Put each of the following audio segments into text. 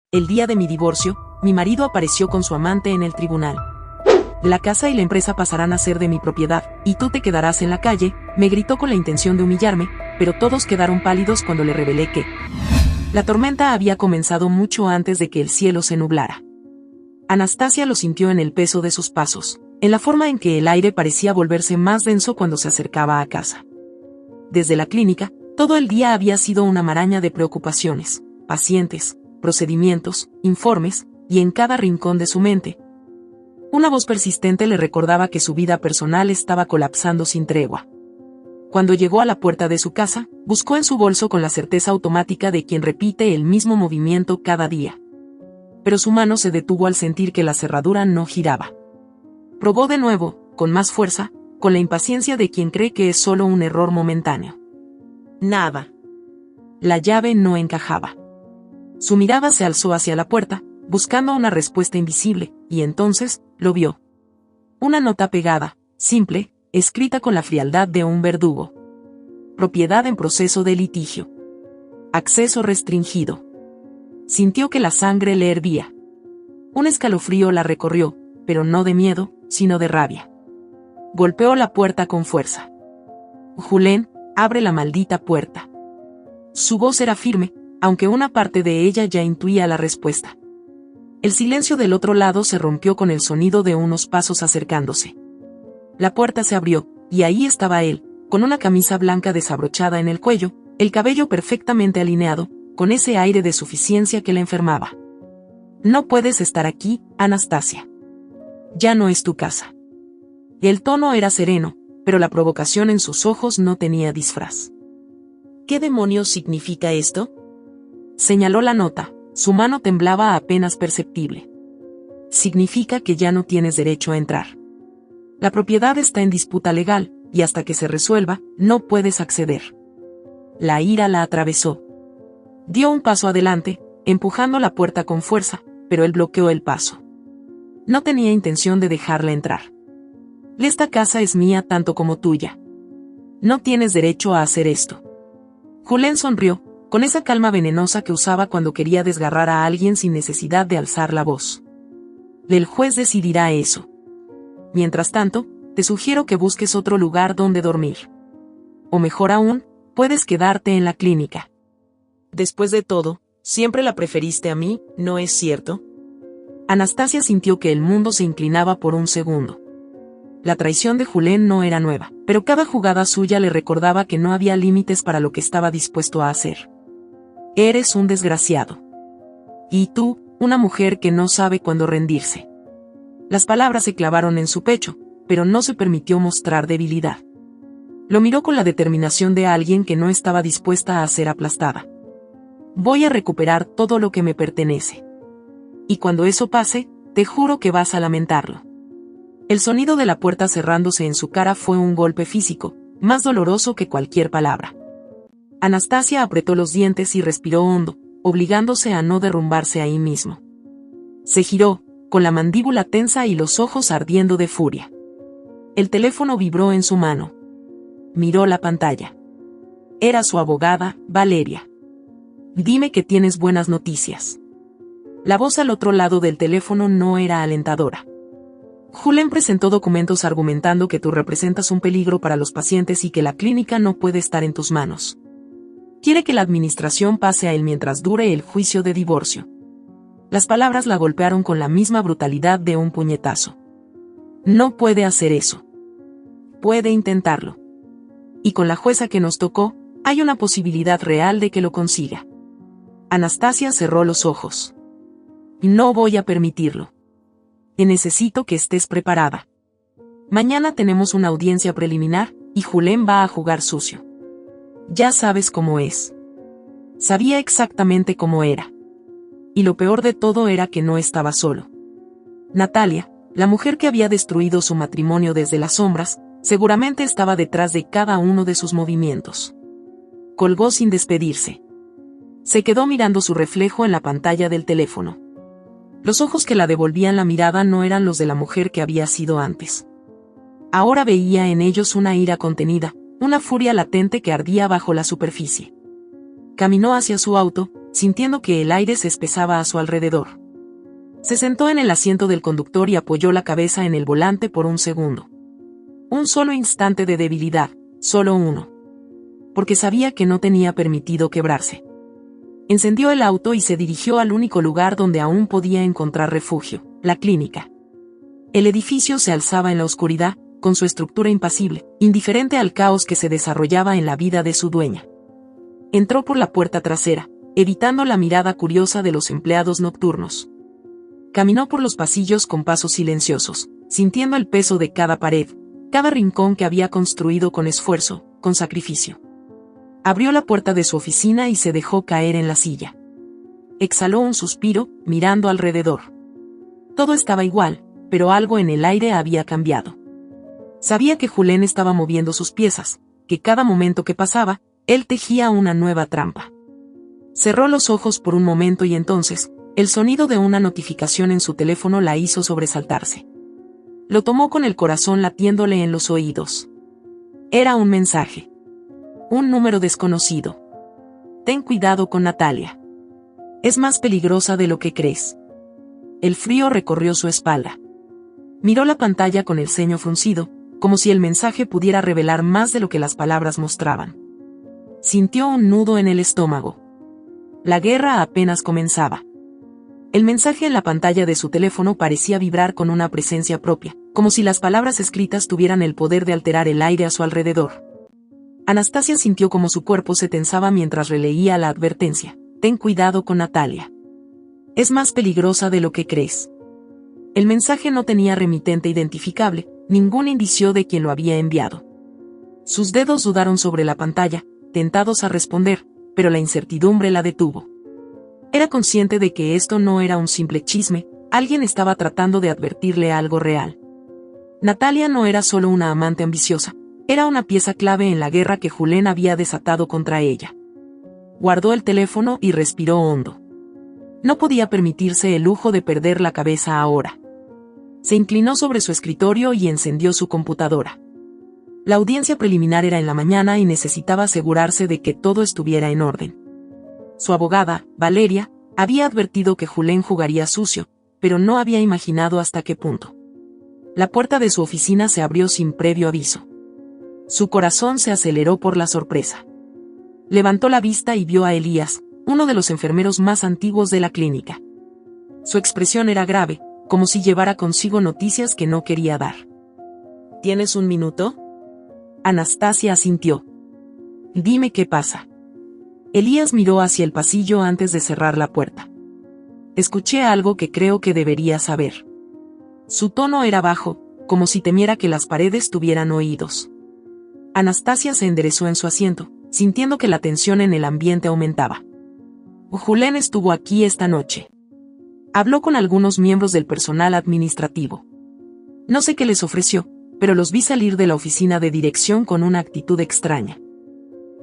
El día de mi divorcio, mi marido apareció con su amante en el tribunal. La casa y la empresa pasarán a ser de mi propiedad, y tú te quedarás en la calle, me gritó con la intención de humillarme, pero todos quedaron pálidos cuando le revelé que la tormenta había comenzado mucho antes de que el cielo se nublara. Anastasia lo sintió en el peso de sus pasos, en la forma en que el aire parecía volverse más denso cuando se acercaba a casa. Desde la clínica, todo el día había sido una maraña de preocupaciones, pacientes, procedimientos, informes, y en cada rincón de su mente, una voz persistente le recordaba que su vida personal estaba colapsando sin tregua. Cuando llegó a la puerta de su casa, buscó en su bolso con la certeza automática de quien repite el mismo movimiento cada día. Pero su mano se detuvo al sentir que la cerradura no giraba. Probó de nuevo, con más fuerza, con la impaciencia de quien cree que es solo un error momentáneo. Nada. La llave no encajaba. Su mirada se alzó hacia la puerta, buscando una respuesta invisible, y entonces, lo vio. Una nota pegada, simple, escrita con la frialdad de un verdugo. Propiedad en proceso de litigio. Acceso restringido. Sintió que la sangre le hervía. Un escalofrío la recorrió, pero no de miedo, sino de rabia. Golpeó la puerta con fuerza. Julen, abre la maldita puerta. Su voz era firme, aunque una parte de ella ya intuía la respuesta. El silencio del otro lado se rompió con el sonido de unos pasos acercándose. La puerta se abrió, y ahí estaba él, con una camisa blanca desabrochada en el cuello, el cabello perfectamente alineado, con ese aire de suficiencia que la enfermaba. No puedes estar aquí, Anastasia. Ya no es tu casa. El tono era sereno, pero la provocación en sus ojos no tenía disfraz. ¿Qué demonios significa esto? Señaló la nota, su mano temblaba apenas perceptible. Significa que ya no tienes derecho a entrar. La propiedad está en disputa legal, y hasta que se resuelva, no puedes acceder. La ira la atravesó. Dio un paso adelante, empujando la puerta con fuerza, pero él bloqueó el paso. No tenía intención de dejarla entrar. Esta casa es mía tanto como tuya. No tienes derecho a hacer esto. Julen sonrió, con esa calma venenosa que usaba cuando quería desgarrar a alguien sin necesidad de alzar la voz. El juez decidirá eso. Mientras tanto, te sugiero que busques otro lugar donde dormir. O mejor aún, puedes quedarte en la clínica. Después de todo, siempre la preferiste a mí, ¿no es cierto? Anastasia sintió que el mundo se inclinaba por un segundo. La traición de Julen no era nueva, pero cada jugada suya le recordaba que no había límites para lo que estaba dispuesto a hacer. Eres un desgraciado. Y tú, una mujer que no sabe cuándo rendirse. Las palabras se clavaron en su pecho, pero no se permitió mostrar debilidad. Lo miró con la determinación de alguien que no estaba dispuesta a ser aplastada. Voy a recuperar todo lo que me pertenece. Y cuando eso pase, te juro que vas a lamentarlo. El sonido de la puerta cerrándose en su cara fue un golpe físico, más doloroso que cualquier palabra. Anastasia apretó los dientes y respiró hondo, obligándose a no derrumbarse ahí mismo. Se giró, con la mandíbula tensa y los ojos ardiendo de furia. El teléfono vibró en su mano. Miró la pantalla. Era su abogada, Valeria. Dime que tienes buenas noticias. La voz al otro lado del teléfono no era alentadora. Julen presentó documentos argumentando que tú representas un peligro para los pacientes y que la clínica no puede estar en tus manos. Quiere que la administración pase a él mientras dure el juicio de divorcio. Las palabras la golpearon con la misma brutalidad de un puñetazo. No puede hacer eso. Puede intentarlo. Y con la jueza que nos tocó, hay una posibilidad real de que lo consiga. Anastasia cerró los ojos. No voy a permitirlo. Necesito que estés preparada. Mañana tenemos una audiencia preliminar, y Julen va a jugar sucio. Ya sabes cómo es. Sabía exactamente cómo era. Y lo peor de todo era que no estaba solo. Natalia, la mujer que había destruido su matrimonio desde las sombras, seguramente estaba detrás de cada uno de sus movimientos. Colgó sin despedirse. Se quedó mirando su reflejo en la pantalla del teléfono. Los ojos que la devolvían la mirada no eran los de la mujer que había sido antes. Ahora veía en ellos una ira contenida, una furia latente que ardía bajo la superficie. Caminó hacia su auto, sintiendo que el aire se espesaba a su alrededor. Se sentó en el asiento del conductor y apoyó la cabeza en el volante por un segundo. Un solo instante de debilidad, solo uno. Porque sabía que no tenía permitido quebrarse. Encendió el auto y se dirigió al único lugar donde aún podía encontrar refugio, la clínica. El edificio se alzaba en la oscuridad, con su estructura impasible, indiferente al caos que se desarrollaba en la vida de su dueña. Entró por la puerta trasera, evitando la mirada curiosa de los empleados nocturnos. Caminó por los pasillos con pasos silenciosos, sintiendo el peso de cada pared, cada rincón que había construido con esfuerzo, con sacrificio. Abrió la puerta de su oficina y se dejó caer en la silla. Exhaló un suspiro, mirando alrededor. Todo estaba igual, pero algo en el aire había cambiado. Sabía que Julen estaba moviendo sus piezas, que cada momento que pasaba, él tejía una nueva trampa. Cerró los ojos por un momento y entonces, el sonido de una notificación en su teléfono la hizo sobresaltarse. Lo tomó con el corazón latiéndole en los oídos. Era un mensaje. Un número desconocido. Ten cuidado con Natalia. Es más peligrosa de lo que crees. El frío recorrió su espalda. Miró la pantalla con el ceño fruncido, como si el mensaje pudiera revelar más de lo que las palabras mostraban. Sintió un nudo en el estómago. La guerra apenas comenzaba. El mensaje en la pantalla de su teléfono parecía vibrar con una presencia propia, como si las palabras escritas tuvieran el poder de alterar el aire a su alrededor. Anastasia sintió como su cuerpo se tensaba mientras releía la advertencia. Ten cuidado con Natalia. Es más peligrosa de lo que crees. El mensaje no tenía remitente identificable, ningún indicio de quien lo había enviado. Sus dedos dudaron sobre la pantalla, tentados a responder, pero la incertidumbre la detuvo. Era consciente de que esto no era un simple chisme, alguien estaba tratando de advertirle algo real. Natalia no era solo una amante ambiciosa, era una pieza clave en la guerra que Julen había desatado contra ella. Guardó el teléfono y respiró hondo. No podía permitirse el lujo de perder la cabeza ahora. Se inclinó sobre su escritorio y encendió su computadora. La audiencia preliminar era en la mañana y necesitaba asegurarse de que todo estuviera en orden. Su abogada, Valeria, había advertido que Julen jugaría sucio, pero no había imaginado hasta qué punto. La puerta de su oficina se abrió sin previo aviso. Su corazón se aceleró por la sorpresa. Levantó la vista y vio a Elías, uno de los enfermeros más antiguos de la clínica. Su expresión era grave, como si llevara consigo noticias que no quería dar. ¿Tienes un minuto? Anastasia asintió. Dime qué pasa. Elías miró hacia el pasillo antes de cerrar la puerta. Escuché algo que creo que debería saber. Su tono era bajo, como si temiera que las paredes tuvieran oídos. Anastasia se enderezó en su asiento, sintiendo que la tensión en el ambiente aumentaba. Julen estuvo aquí esta noche. Habló con algunos miembros del personal administrativo. No sé qué les ofreció, pero los vi salir de la oficina de dirección con una actitud extraña.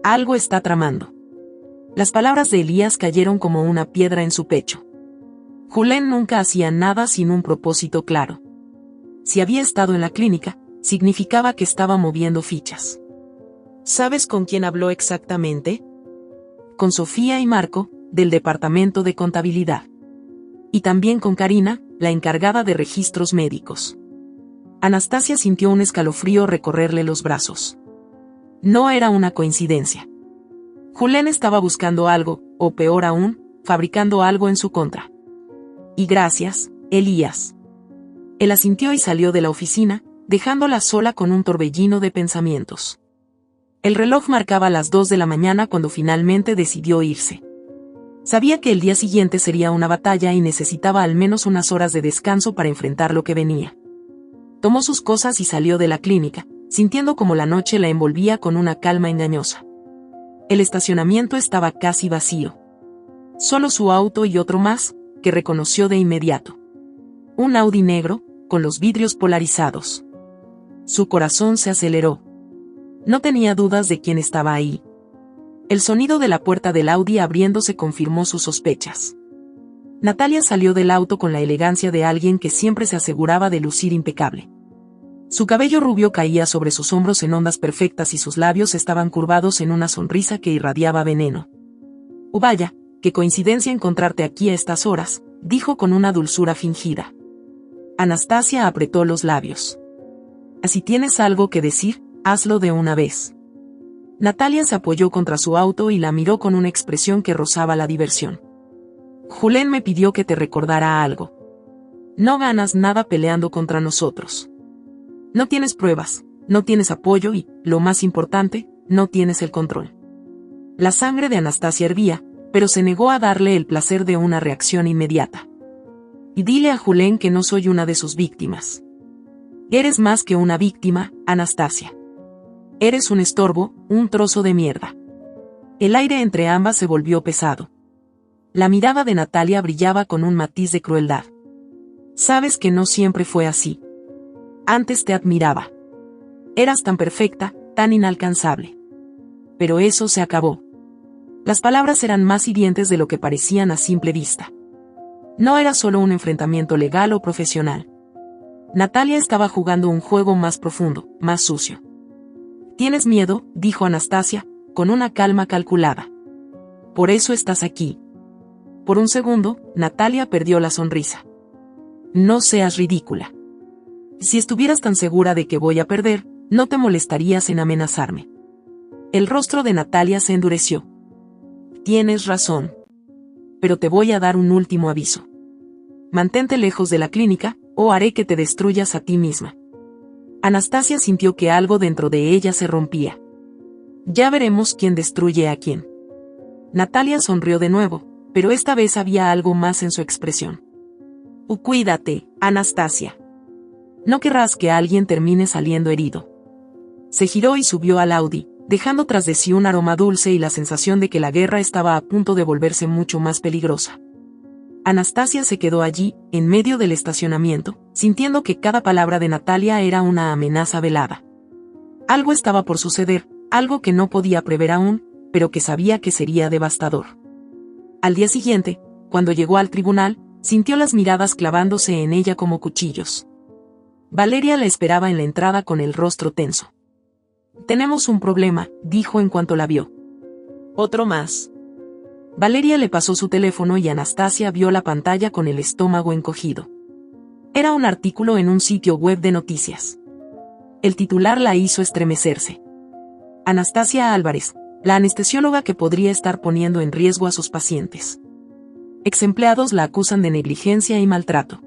Algo está tramando. Las palabras de Elías cayeron como una piedra en su pecho. Julen nunca hacía nada sin un propósito claro. Si había estado en la clínica, significaba que estaba moviendo fichas. ¿Sabes con quién habló exactamente? Con Sofía y Marco, del departamento de contabilidad. Y también con Karina, la encargada de registros médicos. Anastasia sintió un escalofrío recorrerle los brazos. No era una coincidencia. Julen estaba buscando algo, o peor aún, fabricando algo en su contra. Y gracias, Elías. Él asintió y salió de la oficina, dejándola sola con un torbellino de pensamientos. El reloj marcaba las 2 de la mañana cuando finalmente decidió irse. Sabía que el día siguiente sería una batalla y necesitaba al menos unas horas de descanso para enfrentar lo que venía. Tomó sus cosas y salió de la clínica, sintiendo como la noche la envolvía con una calma engañosa. El estacionamiento estaba casi vacío. Solo su auto y otro más, que reconoció de inmediato. Un Audi negro, con los vidrios polarizados. Su corazón se aceleró. No tenía dudas de quién estaba ahí. El sonido de la puerta del Audi abriéndose confirmó sus sospechas. Natalia salió del auto con la elegancia de alguien que siempre se aseguraba de lucir impecable. Su cabello rubio caía sobre sus hombros en ondas perfectas y sus labios estaban curvados en una sonrisa que irradiaba veneno. Vaya, qué coincidencia encontrarte aquí a estas horas, dijo con una dulzura fingida. Anastasia apretó los labios. Si tienes algo que decir, hazlo de una vez. Natalia se apoyó contra su auto y la miró con una expresión que rozaba la diversión. Julen me pidió que te recordara algo. No ganas nada peleando contra nosotros. No tienes pruebas, no tienes apoyo y, lo más importante, no tienes el control. La sangre de Anastasia hervía, pero se negó a darle el placer de una reacción inmediata. Y dile a Julen que no soy una de sus víctimas. Eres más que una víctima, Anastasia. Eres un estorbo, un trozo de mierda. El aire entre ambas se volvió pesado. La mirada de Natalia brillaba con un matiz de crueldad. Sabes que no siempre fue así. Antes te admiraba. Eras tan perfecta, tan inalcanzable. Pero eso se acabó. Las palabras eran más hirientes de lo que parecían a simple vista. No era solo un enfrentamiento legal o profesional. Natalia estaba jugando un juego más profundo, más sucio. «Tienes miedo», dijo Anastasia, con una calma calculada. «Por eso estás aquí». Por un segundo, Natalia perdió la sonrisa. «No seas ridícula. Si estuvieras tan segura de que voy a perder, no te molestarías en amenazarme». El rostro de Natalia se endureció. «Tienes razón. Pero te voy a dar un último aviso. Mantente lejos de la clínica, o haré que te destruyas a ti misma». Anastasia sintió que algo dentro de ella se rompía. Ya veremos quién destruye a quién. Natalia sonrió de nuevo, pero esta vez había algo más en su expresión. Cuídate, Anastasia. No querrás que alguien termine saliendo herido. Se giró y subió al Audi, dejando tras de sí un aroma dulce y la sensación de que la guerra estaba a punto de volverse mucho más peligrosa. Anastasia se quedó allí, en medio del estacionamiento, sintiendo que cada palabra de Natalia era una amenaza velada. Algo estaba por suceder, algo que no podía prever aún, pero que sabía que sería devastador. Al día siguiente, cuando llegó al tribunal, sintió las miradas clavándose en ella como cuchillos. Valeria la esperaba en la entrada con el rostro tenso. «Tenemos un problema», dijo en cuanto la vio. «Otro más». Valeria le pasó su teléfono y Anastasia vio la pantalla con el estómago encogido. Era un artículo en un sitio web de noticias. El titular la hizo estremecerse. Anastasia Álvarez, la anestesióloga que podría estar poniendo en riesgo a sus pacientes. Ex-empleados la acusan de negligencia y maltrato.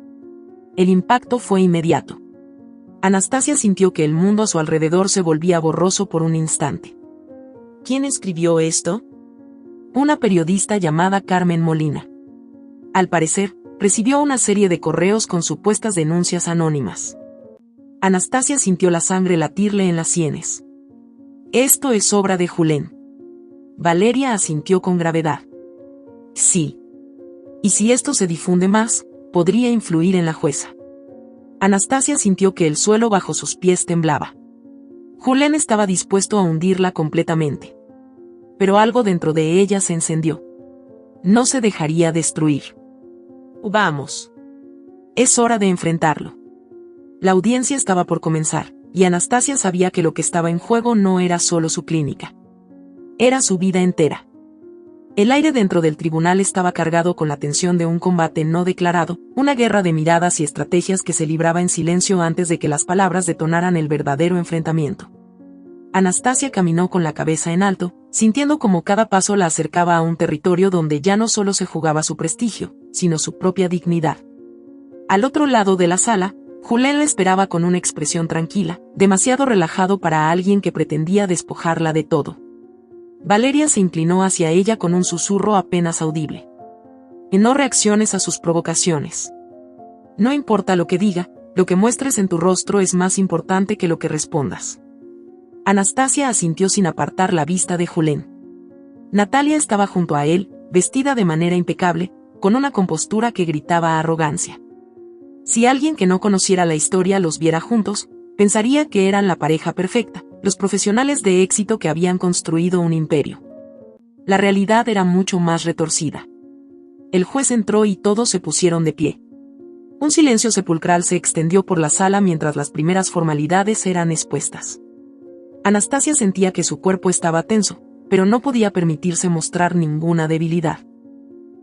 El impacto fue inmediato. Anastasia sintió que el mundo a su alrededor se volvía borroso por un instante. ¿Quién escribió esto? Una periodista llamada Carmen Molina. Al parecer, recibió una serie de correos con supuestas denuncias anónimas. Anastasia sintió la sangre latirle en las sienes. Esto es obra de Julen. Valeria asintió con gravedad. Sí. Y si esto se difunde más, podría influir en la jueza. Anastasia sintió que el suelo bajo sus pies temblaba. Julen estaba dispuesto a hundirla completamente. Pero algo dentro de ella se encendió. No se dejaría destruir. Vamos. Es hora de enfrentarlo. La audiencia estaba por comenzar, y Anastasia sabía que lo que estaba en juego no era solo su clínica. Era su vida entera. El aire dentro del tribunal estaba cargado con la tensión de un combate no declarado, una guerra de miradas y estrategias que se libraba en silencio antes de que las palabras detonaran el verdadero enfrentamiento. Anastasia caminó con la cabeza en alto, sintiendo como cada paso la acercaba a un territorio donde ya no solo se jugaba su prestigio, sino su propia dignidad. Al otro lado de la sala, Julen la esperaba con una expresión tranquila, demasiado relajado para alguien que pretendía despojarla de todo. Valeria se inclinó hacia ella con un susurro apenas audible. No reacciones a sus provocaciones. No importa lo que diga, lo que muestres en tu rostro es más importante que lo que respondas. Anastasia asintió sin apartar la vista de Julen. Natalia estaba junto a él, vestida de manera impecable, con una compostura que gritaba arrogancia. Si alguien que no conociera la historia los viera juntos, pensaría que eran la pareja perfecta, los profesionales de éxito que habían construido un imperio. La realidad era mucho más retorcida. El juez entró y todos se pusieron de pie. Un silencio sepulcral se extendió por la sala mientras las primeras formalidades eran expuestas. Anastasia sentía que su cuerpo estaba tenso, pero no podía permitirse mostrar ninguna debilidad.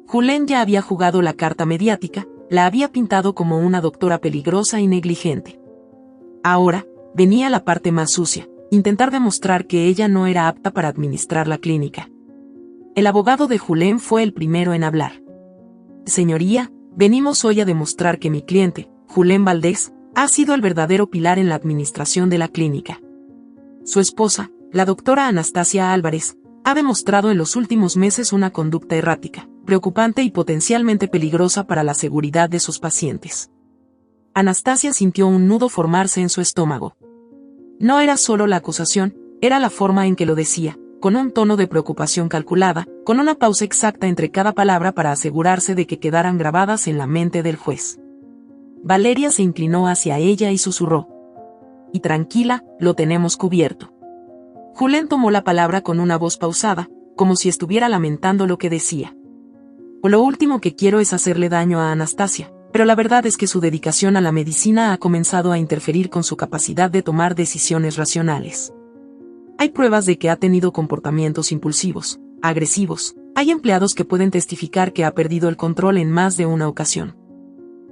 Julen ya había jugado la carta mediática, la había pintado como una doctora peligrosa y negligente. Ahora, venía la parte más sucia, intentar demostrar que ella no era apta para administrar la clínica. El abogado de Julen fue el primero en hablar. Señoría, venimos hoy a demostrar que mi cliente, Julen Valdés, ha sido el verdadero pilar en la administración de la clínica. Su esposa, la doctora Anastasia Álvarez, ha demostrado en los últimos meses una conducta errática, preocupante y potencialmente peligrosa para la seguridad de sus pacientes. Anastasia sintió un nudo formarse en su estómago. No era solo la acusación, era la forma en que lo decía, con un tono de preocupación calculada, con una pausa exacta entre cada palabra para asegurarse de que quedaran grabadas en la mente del juez. Valeria se inclinó hacia ella y susurró: y tranquila, lo tenemos cubierto. Julen tomó la palabra con una voz pausada, como si estuviera lamentando lo que decía. Lo último que quiero es hacerle daño a Anastasia, pero la verdad es que su dedicación a la medicina ha comenzado a interferir con su capacidad de tomar decisiones racionales. Hay pruebas de que ha tenido comportamientos impulsivos, agresivos. Hay empleados que pueden testificar que ha perdido el control en más de una ocasión.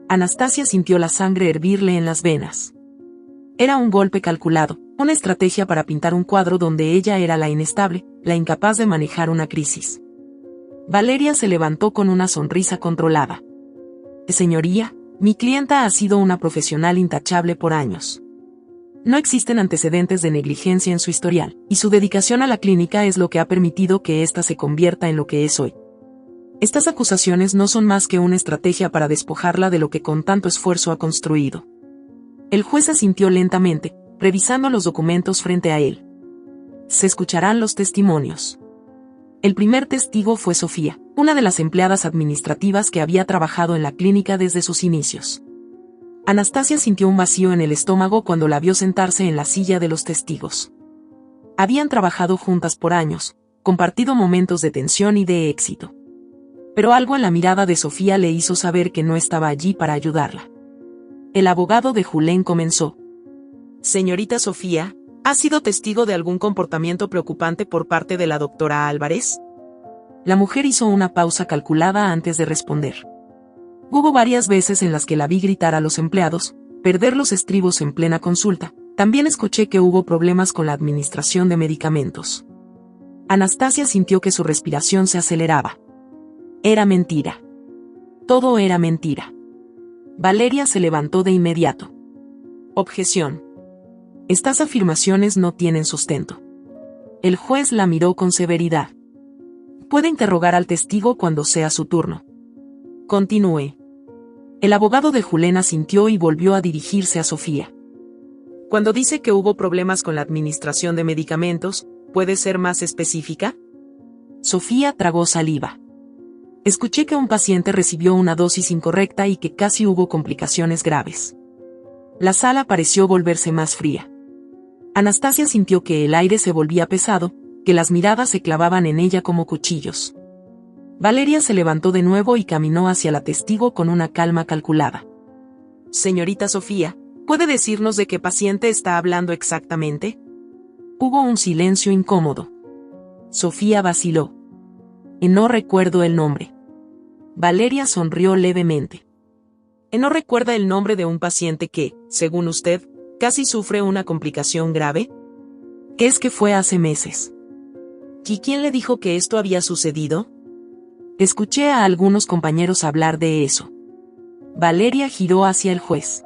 Anastasia sintió la sangre hervirle en las venas. Era un golpe calculado, una estrategia para pintar un cuadro donde ella era la inestable, la incapaz de manejar una crisis. Valeria se levantó con una sonrisa controlada. Señoría, mi clienta ha sido una profesional intachable por años. No existen antecedentes de negligencia en su historial, y su dedicación a la clínica es lo que ha permitido que ésta se convierta en lo que es hoy. Estas acusaciones no son más que una estrategia para despojarla de lo que con tanto esfuerzo ha construido. El juez asintió lentamente, revisando los documentos frente a él. Se escucharán los testimonios. El primer testigo fue Sofía, una de las empleadas administrativas que había trabajado en la clínica desde sus inicios. Anastasia sintió un vacío en el estómago cuando la vio sentarse en la silla de los testigos. Habían trabajado juntas por años, compartido momentos de tensión y de éxito. Pero algo en la mirada de Sofía le hizo saber que no estaba allí para ayudarla. El abogado de Julen comenzó. Señorita Sofía, ¿ha sido testigo de algún comportamiento preocupante por parte de la doctora Álvarez? La mujer hizo una pausa calculada antes de responder. Hubo varias veces en las que la vi gritar a los empleados, perder los estribos en plena consulta. También escuché que hubo problemas con la administración de medicamentos. Anastasia sintió que su respiración se aceleraba. Era mentira. Todo era mentira. Valeria se levantó de inmediato. Objeción. Estas afirmaciones no tienen sustento. El juez la miró con severidad. Puede interrogar al testigo cuando sea su turno. Continúe. El abogado de Julen asintió y volvió a dirigirse a Sofía. Cuando dice que hubo problemas con la administración de medicamentos, ¿puede ser más específica? Sofía tragó saliva. Escuché que un paciente recibió una dosis incorrecta y que casi hubo complicaciones graves. La sala pareció volverse más fría. Anastasia sintió que el aire se volvía pesado, que las miradas se clavaban en ella como cuchillos. Valeria se levantó de nuevo y caminó hacia la testigo con una calma calculada. Señorita Sofía, ¿puede decirnos de qué paciente está hablando exactamente? Hubo un silencio incómodo. Sofía vaciló. No recuerdo el nombre. Valeria sonrió levemente. ¿No recuerda el nombre de un paciente que, según usted, casi sufre una complicación grave? Es que fue hace meses. ¿Y quién le dijo que esto había sucedido? Escuché a algunos compañeros hablar de eso. Valeria giró hacia el juez.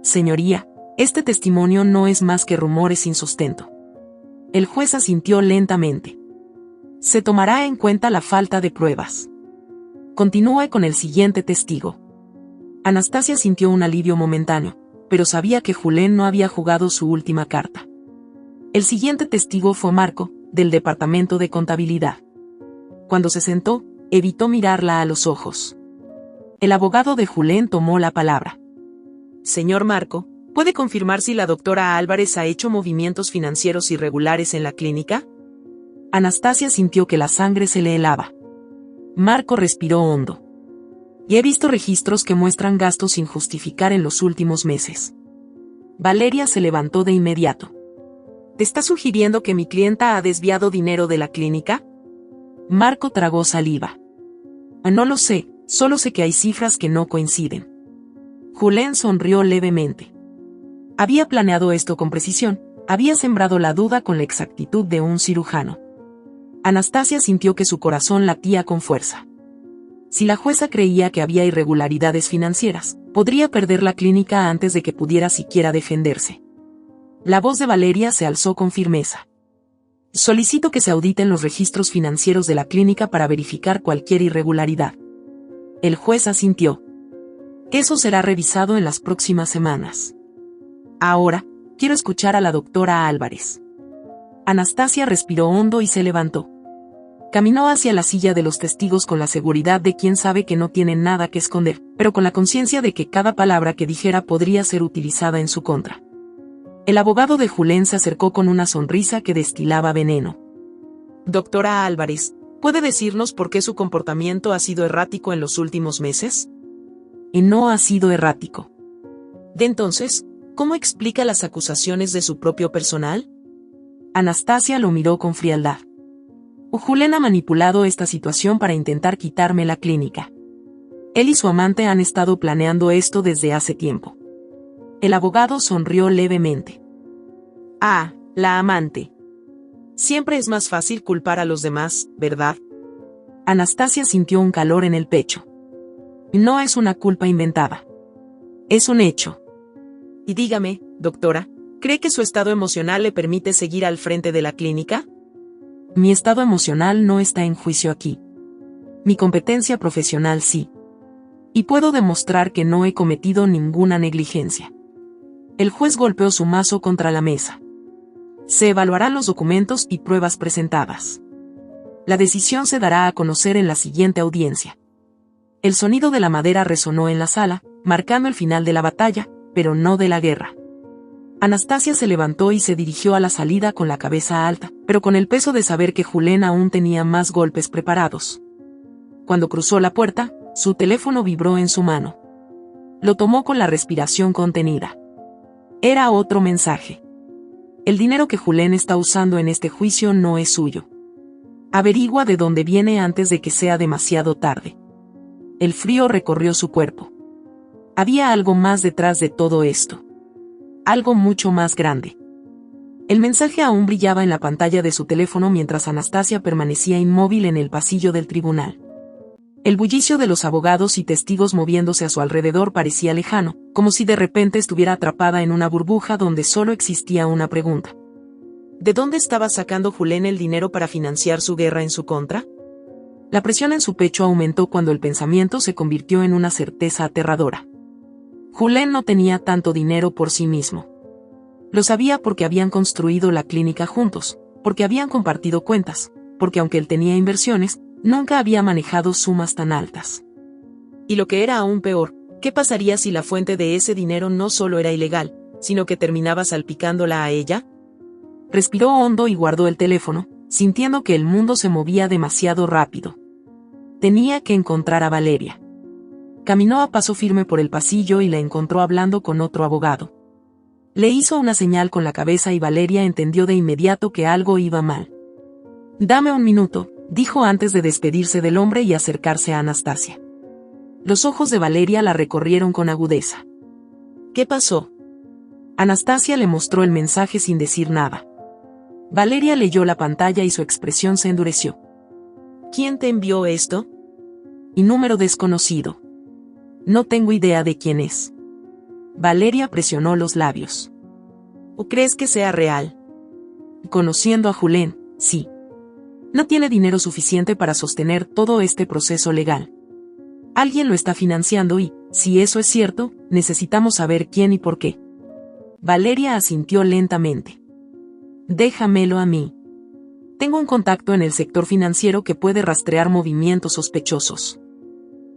Señoría, este testimonio no es más que rumores sin sustento. El juez asintió lentamente. Se tomará en cuenta la falta de pruebas. Continúe con el siguiente testigo. Anastasia sintió un alivio momentáneo, pero sabía que Julen no había jugado su última carta. El siguiente testigo fue Marco, del departamento de contabilidad. Cuando se sentó, evitó mirarla a los ojos. El abogado de Julen tomó la palabra. Señor Marco, ¿puede confirmar si la doctora Álvarez ha hecho movimientos financieros irregulares en la clínica? Anastasia sintió que la sangre se le helaba. Marco respiró hondo. Y he visto registros que muestran gastos sin justificar en los últimos meses. Valeria se levantó de inmediato. ¿Te está sugiriendo que mi clienta ha desviado dinero de la clínica? Marco tragó saliva. No lo sé, solo sé que hay cifras que no coinciden. Julen sonrió levemente. Había planeado esto con precisión, había sembrado la duda con la exactitud de un cirujano. Anastasia sintió que su corazón latía con fuerza. Si la jueza creía que había irregularidades financieras, podría perder la clínica antes de que pudiera siquiera defenderse. La voz de Valeria se alzó con firmeza. Solicito que se auditen los registros financieros de la clínica para verificar cualquier irregularidad. El juez asintió. Eso será revisado en las próximas semanas. Ahora, quiero escuchar a la doctora Álvarez. Anastasia respiró hondo y se levantó. Caminó hacia la silla de los testigos con la seguridad de quien sabe que no tiene nada que esconder, pero con la conciencia de que cada palabra que dijera podría ser utilizada en su contra. El abogado de Julen se acercó con una sonrisa que destilaba veneno. Doctora Álvarez, ¿puede decirnos por qué su comportamiento ha sido errático en los últimos meses? Y no ha sido errático. ¿De entonces, cómo explica las acusaciones de su propio personal? Anastasia lo miró con frialdad. Julen ha manipulado esta situación para intentar quitarme la clínica. Él y su amante han estado planeando esto desde hace tiempo. El abogado sonrió levemente. Ah, la amante. Siempre es más fácil culpar a los demás, ¿verdad? Anastasia sintió un calor en el pecho. No es una culpa inventada. Es un hecho. Y dígame, doctora, ¿cree que su estado emocional le permite seguir al frente de la clínica? Mi estado emocional no está en juicio aquí. Mi competencia profesional sí. Y puedo demostrar que no he cometido ninguna negligencia. El juez golpeó su mazo contra la mesa. Se evaluarán los documentos y pruebas presentadas. La decisión se dará a conocer en la siguiente audiencia. El sonido de la madera resonó en la sala, marcando el final de la batalla, pero no de la guerra. Anastasia se levantó y se dirigió a la salida con la cabeza alta, pero con el peso de saber que Julen aún tenía más golpes preparados. Cuando cruzó la puerta, su teléfono vibró en su mano. Lo tomó con la respiración contenida. Era otro mensaje. El dinero que Julen está usando en este juicio no es suyo. Averigua de dónde viene antes de que sea demasiado tarde. El frío recorrió su cuerpo. Había algo más detrás de todo esto. Algo mucho más grande. El mensaje aún brillaba en la pantalla de su teléfono mientras Anastasia permanecía inmóvil en el pasillo del tribunal. El bullicio de los abogados y testigos moviéndose a su alrededor parecía lejano, como si de repente estuviera atrapada en una burbuja donde solo existía una pregunta. ¿De dónde estaba sacando Julen el dinero para financiar su guerra en su contra? La presión en su pecho aumentó cuando el pensamiento se convirtió en una certeza aterradora. Julen no tenía tanto dinero por sí mismo. Lo sabía porque habían construido la clínica juntos, porque habían compartido cuentas, porque aunque él tenía inversiones, nunca había manejado sumas tan altas. Y lo que era aún peor, ¿qué pasaría si la fuente de ese dinero no solo era ilegal, sino que terminaba salpicándola a ella? Respiró hondo y guardó el teléfono, sintiendo que el mundo se movía demasiado rápido. Tenía que encontrar a Valeria. Caminó a paso firme por el pasillo y la encontró hablando con otro abogado. Le hizo una señal con la cabeza y Valeria entendió de inmediato que algo iba mal. «Dame un minuto», dijo antes de despedirse del hombre y acercarse a Anastasia. Los ojos de Valeria la recorrieron con agudeza. «¿Qué pasó?» Anastasia le mostró el mensaje sin decir nada. Valeria leyó la pantalla y su expresión se endureció. «¿Quién te envió esto?» «Y número desconocido. No tengo idea de quién es». Valeria presionó los labios. ¿O crees que sea real? Conociendo a Julen, sí. No tiene dinero suficiente para sostener todo este proceso legal. Alguien lo está financiando y, si eso es cierto, necesitamos saber quién y por qué. Valeria asintió lentamente. Déjamelo a mí. Tengo un contacto en el sector financiero que puede rastrear movimientos sospechosos.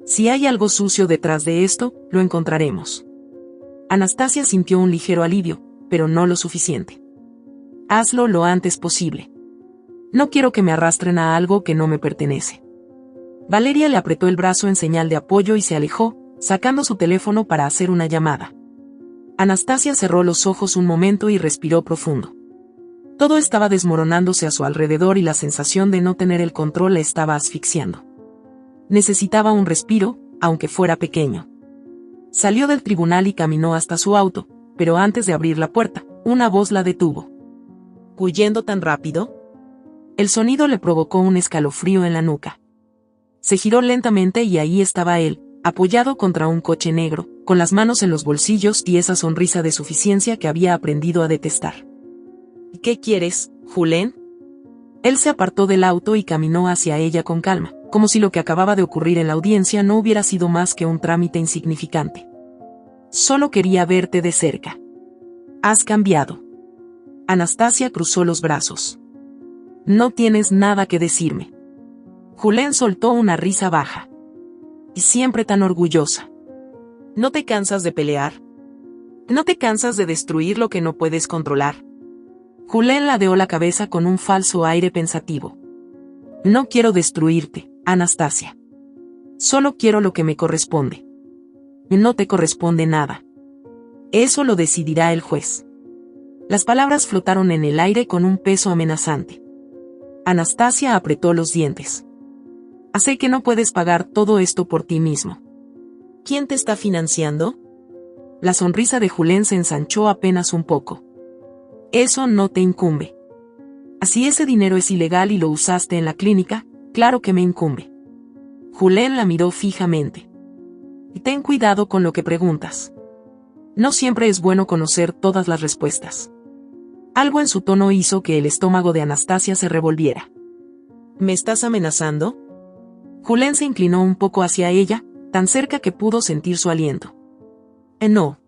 Si hay algo sucio detrás de esto, lo encontraremos. Anastasia sintió un ligero alivio, pero no lo suficiente. Hazlo lo antes posible. No quiero que me arrastren a algo que no me pertenece. Valeria le apretó el brazo en señal de apoyo y se alejó, sacando su teléfono para hacer una llamada. Anastasia cerró los ojos un momento y respiró profundo. Todo estaba desmoronándose a su alrededor y la sensación de no tener el control la estaba asfixiando. Necesitaba un respiro, aunque fuera pequeño. Salió del tribunal y caminó hasta su auto, pero antes de abrir la puerta, una voz la detuvo. ¿Huyendo tan rápido? El sonido le provocó un escalofrío en la nuca. Se giró lentamente y ahí estaba él, apoyado contra un coche negro, con las manos en los bolsillos y esa sonrisa de suficiencia que había aprendido a detestar. ¿Qué quieres, Julen? Él se apartó del auto y caminó hacia ella con calma, como si lo que acababa de ocurrir en la audiencia no hubiera sido más que un trámite insignificante. Solo quería verte de cerca. Has cambiado. Anastasia cruzó los brazos. No tienes nada que decirme. Julen soltó una risa baja. Y siempre tan orgullosa. ¿No te cansas de pelear? ¿No te cansas de destruir lo que no puedes controlar? Julen ladeó la cabeza con un falso aire pensativo. No quiero destruirte, Anastasia. Solo quiero lo que me corresponde. No te corresponde nada. Eso lo decidirá el juez. Las palabras flotaron en el aire con un peso amenazante. Anastasia apretó los dientes. Sé que no puedes pagar todo esto por ti mismo. ¿Quién te está financiando? La sonrisa de Julen se ensanchó apenas un poco. Eso no te incumbe. Si ese dinero es ilegal y lo usaste en la clínica, claro que me incumbe. Julen la miró fijamente. Ten cuidado con lo que preguntas. No siempre es bueno conocer todas las respuestas. Algo en su tono hizo que el estómago de Anastasia se revolviera. ¿Me estás amenazando? Julen se inclinó un poco hacia ella, tan cerca que pudo sentir su aliento. No.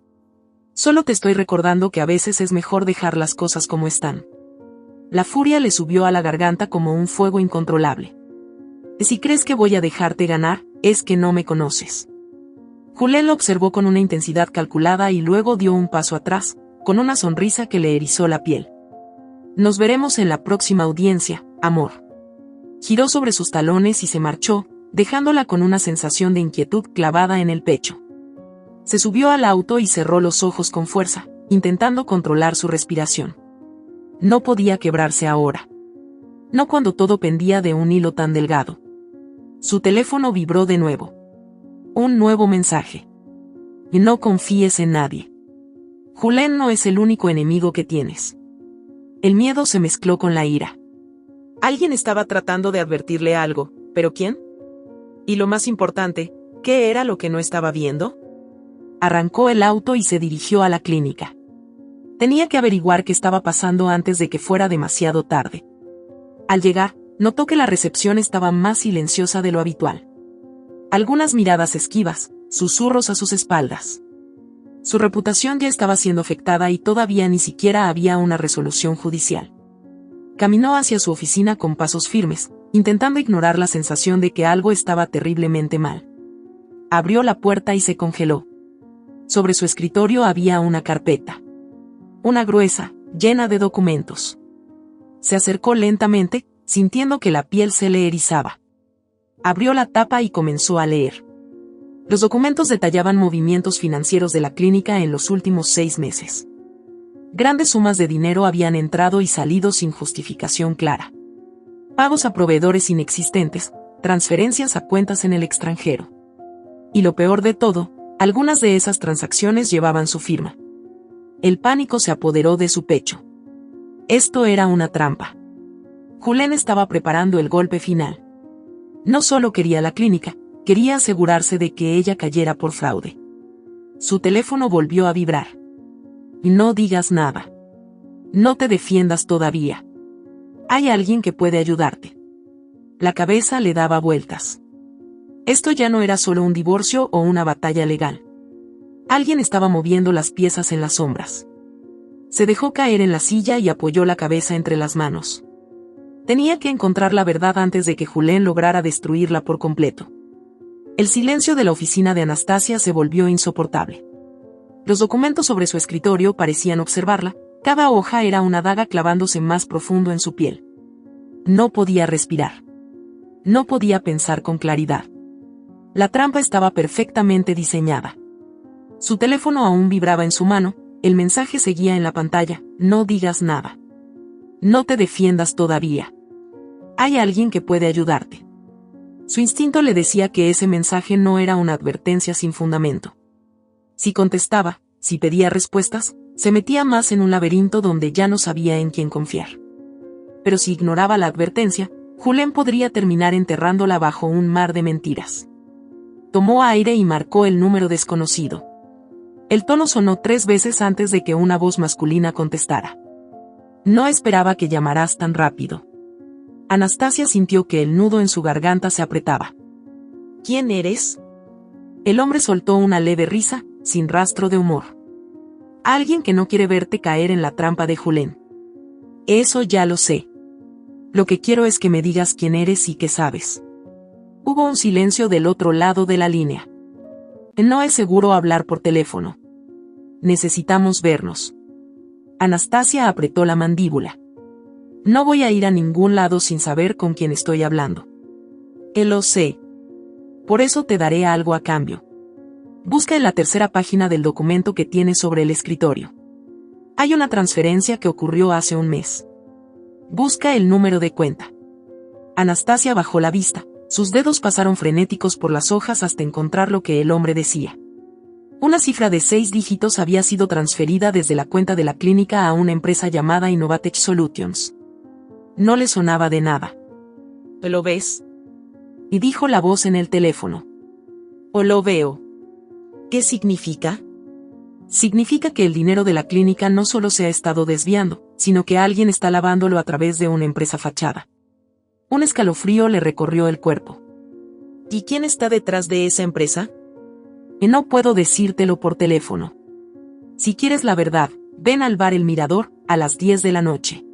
Solo te estoy recordando que a veces es mejor dejar las cosas como están. La furia le subió a la garganta como un fuego incontrolable. Si crees que voy a dejarte ganar, es que no me conoces. Julen lo observó con una intensidad calculada y luego dio un paso atrás, con una sonrisa que le erizó la piel. Nos veremos en la próxima audiencia, amor. Giró sobre sus talones y se marchó, dejándola con una sensación de inquietud clavada en el pecho. Se subió al auto y cerró los ojos con fuerza, intentando controlar su respiración. No podía quebrarse ahora. No cuando todo pendía de un hilo tan delgado. Su teléfono vibró de nuevo. Un nuevo mensaje. Y no confíes en nadie. Julen no es el único enemigo que tienes. El miedo se mezcló con la ira. Alguien estaba tratando de advertirle algo, ¿pero quién? Y lo más importante, ¿qué era lo que no estaba viendo? Arrancó el auto y se dirigió a la clínica. Tenía que averiguar qué estaba pasando antes de que fuera demasiado tarde. Al llegar, notó que la recepción estaba más silenciosa de lo habitual. Algunas miradas esquivas, susurros a sus espaldas. Su reputación ya estaba siendo afectada y todavía ni siquiera había una resolución judicial. Caminó hacia su oficina con pasos firmes, intentando ignorar la sensación de que algo estaba terriblemente mal. Abrió la puerta y se congeló. Sobre su escritorio había una carpeta. Una gruesa, llena de documentos. Se acercó lentamente, sintiendo que la piel se le erizaba. Abrió la tapa y comenzó a leer. Los documentos detallaban movimientos financieros de la clínica en los últimos 6 meses. Grandes sumas de dinero habían entrado y salido sin justificación clara. Pagos a proveedores inexistentes, transferencias a cuentas en el extranjero. Y lo peor de todo, algunas de esas transacciones llevaban su firma. El pánico se apoderó de su pecho. Esto era una trampa. Julen estaba preparando el golpe final. No solo quería la clínica, quería asegurarse de que ella cayera por fraude. Su teléfono volvió a vibrar. Y no digas nada. No te defiendas todavía. Hay alguien que puede ayudarte. La cabeza le daba vueltas. Esto ya no era solo un divorcio o una batalla legal. Alguien estaba moviendo las piezas en las sombras. Se dejó caer en la silla y apoyó la cabeza entre las manos. Tenía que encontrar la verdad antes de que Julen lograra destruirla por completo. El silencio de la oficina de Anastasia se volvió insoportable. Los documentos sobre su escritorio parecían observarla, cada hoja era una daga clavándose más profundo en su piel. No podía respirar. No podía pensar con claridad. La trampa estaba perfectamente diseñada. Su teléfono aún vibraba en su mano, el mensaje seguía en la pantalla: no digas nada. No te defiendas todavía. Hay alguien que puede ayudarte. Su instinto le decía que ese mensaje no era una advertencia sin fundamento. Si contestaba, si pedía respuestas, se metía más en un laberinto donde ya no sabía en quién confiar. Pero si ignoraba la advertencia, Julen podría terminar enterrándola bajo un mar de mentiras. Tomó aire y marcó el número desconocido. El tono sonó 3 veces antes de que una voz masculina contestara. No esperaba que llamaras tan rápido. Anastasia sintió que el nudo en su garganta se apretaba. ¿Quién eres? El hombre soltó una leve risa, sin rastro de humor. Alguien que no quiere verte caer en la trampa de Julen. Eso ya lo sé. Lo que quiero es que me digas quién eres y qué sabes. Hubo un silencio del otro lado de la línea. No es seguro hablar por teléfono. Necesitamos vernos. Anastasia apretó la mandíbula. No voy a ir a ningún lado sin saber con quién estoy hablando. Lo sé. Por eso te daré algo a cambio. Busca en la tercera página del documento que tienes sobre el escritorio. Hay una transferencia que ocurrió hace un mes. Busca el número de cuenta. Anastasia bajó la vista, sus dedos pasaron frenéticos por las hojas hasta encontrar lo que el hombre decía. Una cifra de 6 dígitos había sido transferida desde la cuenta de la clínica a una empresa llamada Innovatech Solutions. No le sonaba de nada. ¿Lo ves? Y dijo la voz en el teléfono. ¿O lo veo? ¿Qué significa? Significa que el dinero de la clínica no solo se ha estado desviando, sino que alguien está lavándolo a través de una empresa fachada. Un escalofrío le recorrió el cuerpo. ¿Y quién está detrás de esa empresa? Y no puedo decírtelo por teléfono. Si quieres la verdad, ven al bar El Mirador, a las 10 de la noche.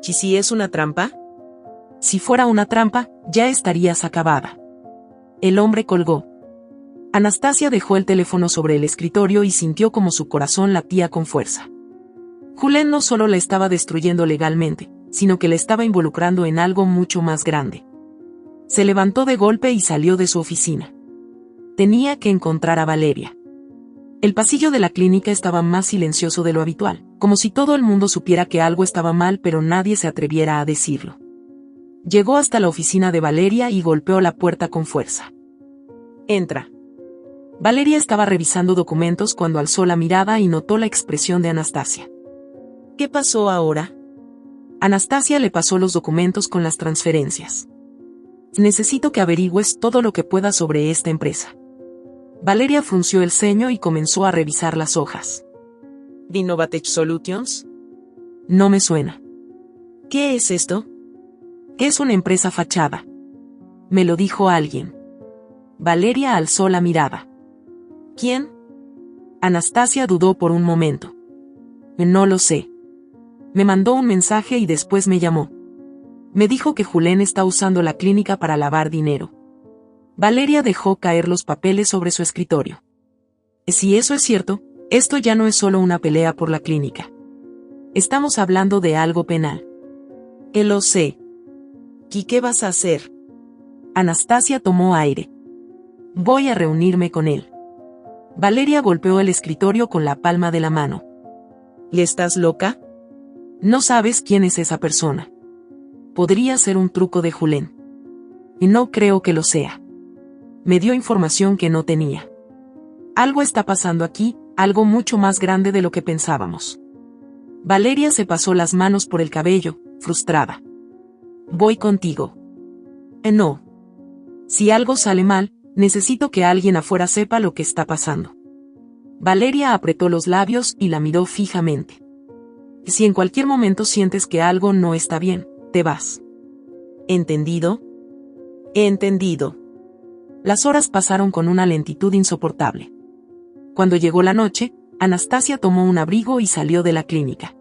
¿Y si es una trampa? Si fuera una trampa, ya estarías acabada. El hombre colgó. Anastasia dejó el teléfono sobre el escritorio y sintió como su corazón latía con fuerza. Julen no solo la estaba destruyendo legalmente, sino que la estaba involucrando en algo mucho más grande. Se levantó de golpe y salió de su oficina. Tenía que encontrar a Valeria. El pasillo de la clínica estaba más silencioso de lo habitual, como si todo el mundo supiera que algo estaba mal pero nadie se atreviera a decirlo. Llegó hasta la oficina de Valeria y golpeó la puerta con fuerza. Entra. Valeria estaba revisando documentos cuando alzó la mirada y notó la expresión de Anastasia. ¿Qué pasó ahora? Anastasia le pasó los documentos con las transferencias. Necesito que averigües todo lo que puedas sobre esta empresa. Valeria frunció el ceño y comenzó a revisar las hojas. ¿Innovatech Solutions? No me suena. ¿Qué es esto? Es una empresa fachada. Me lo dijo alguien. Valeria alzó la mirada. ¿Quién? Anastasia dudó por un momento. No lo sé. Me mandó un mensaje y después me llamó. Me dijo que Julen está usando la clínica para lavar dinero. Valeria dejó caer los papeles sobre su escritorio. Si eso es cierto, esto ya no es solo una pelea por la clínica. Estamos hablando de algo penal. Lo sé. ¿Y qué vas a hacer? Anastasia tomó aire. Voy a reunirme con él. Valeria golpeó el escritorio con la palma de la mano. ¿Y estás loca? No sabes quién es esa persona. Podría ser un truco de Julen. Y no creo que lo sea. Me dio información que no tenía. Algo está pasando aquí, algo mucho más grande de lo que pensábamos. Valeria se pasó las manos por el cabello, frustrada. Voy contigo. No. Si algo sale mal, necesito que alguien afuera sepa lo que está pasando. Valeria apretó los labios y la miró fijamente. Si en cualquier momento sientes que algo no está bien, te vas. ¿Entendido? He entendido. Las horas pasaron con una lentitud insoportable. Cuando llegó la noche, Anastasia tomó un abrigo y salió de la clínica.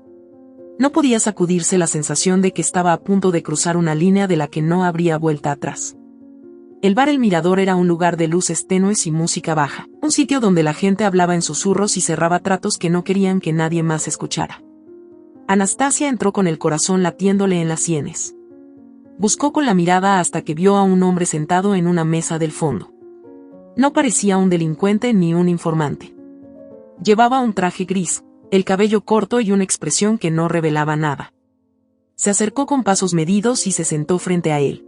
No podía sacudirse la sensación de que estaba a punto de cruzar una línea de la que no habría vuelta atrás. El bar El Mirador era un lugar de luces tenues y música baja, un sitio donde la gente hablaba en susurros y cerraba tratos que no querían que nadie más escuchara. Anastasia entró con el corazón latiéndole en las sienes. Buscó con la mirada hasta que vio a un hombre sentado en una mesa del fondo. No parecía un delincuente ni un informante. Llevaba un traje gris, el cabello corto y una expresión que no revelaba nada. Se acercó con pasos medidos y se sentó frente a él.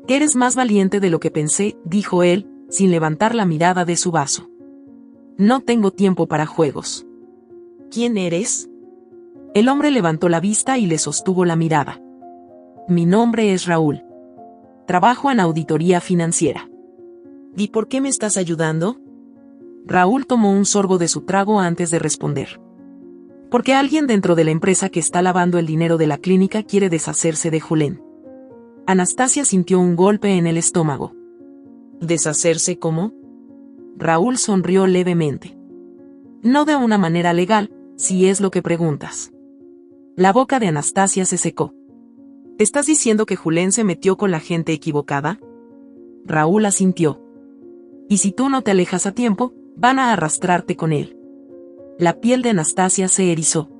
Eres más valiente de lo que pensé, dijo él, sin levantar la mirada de su vaso. No tengo tiempo para juegos. ¿Quién eres? El hombre levantó la vista y le sostuvo la mirada. Mi nombre es Raúl. Trabajo en auditoría financiera. ¿Y por qué me estás ayudando? Raúl tomó un sorbo de su trago antes de responder. Porque alguien dentro de la empresa que está lavando el dinero de la clínica quiere deshacerse de Julen. Anastasia sintió un golpe en el estómago. ¿Deshacerse cómo? Raúl sonrió levemente. No de una manera legal, si es lo que preguntas. La boca de Anastasia se secó. ¿Estás diciendo que Julen se metió con la gente equivocada? Raúl asintió. Y si tú no te alejas a tiempo, van a arrastrarte con él. La piel de Anastasia se erizó.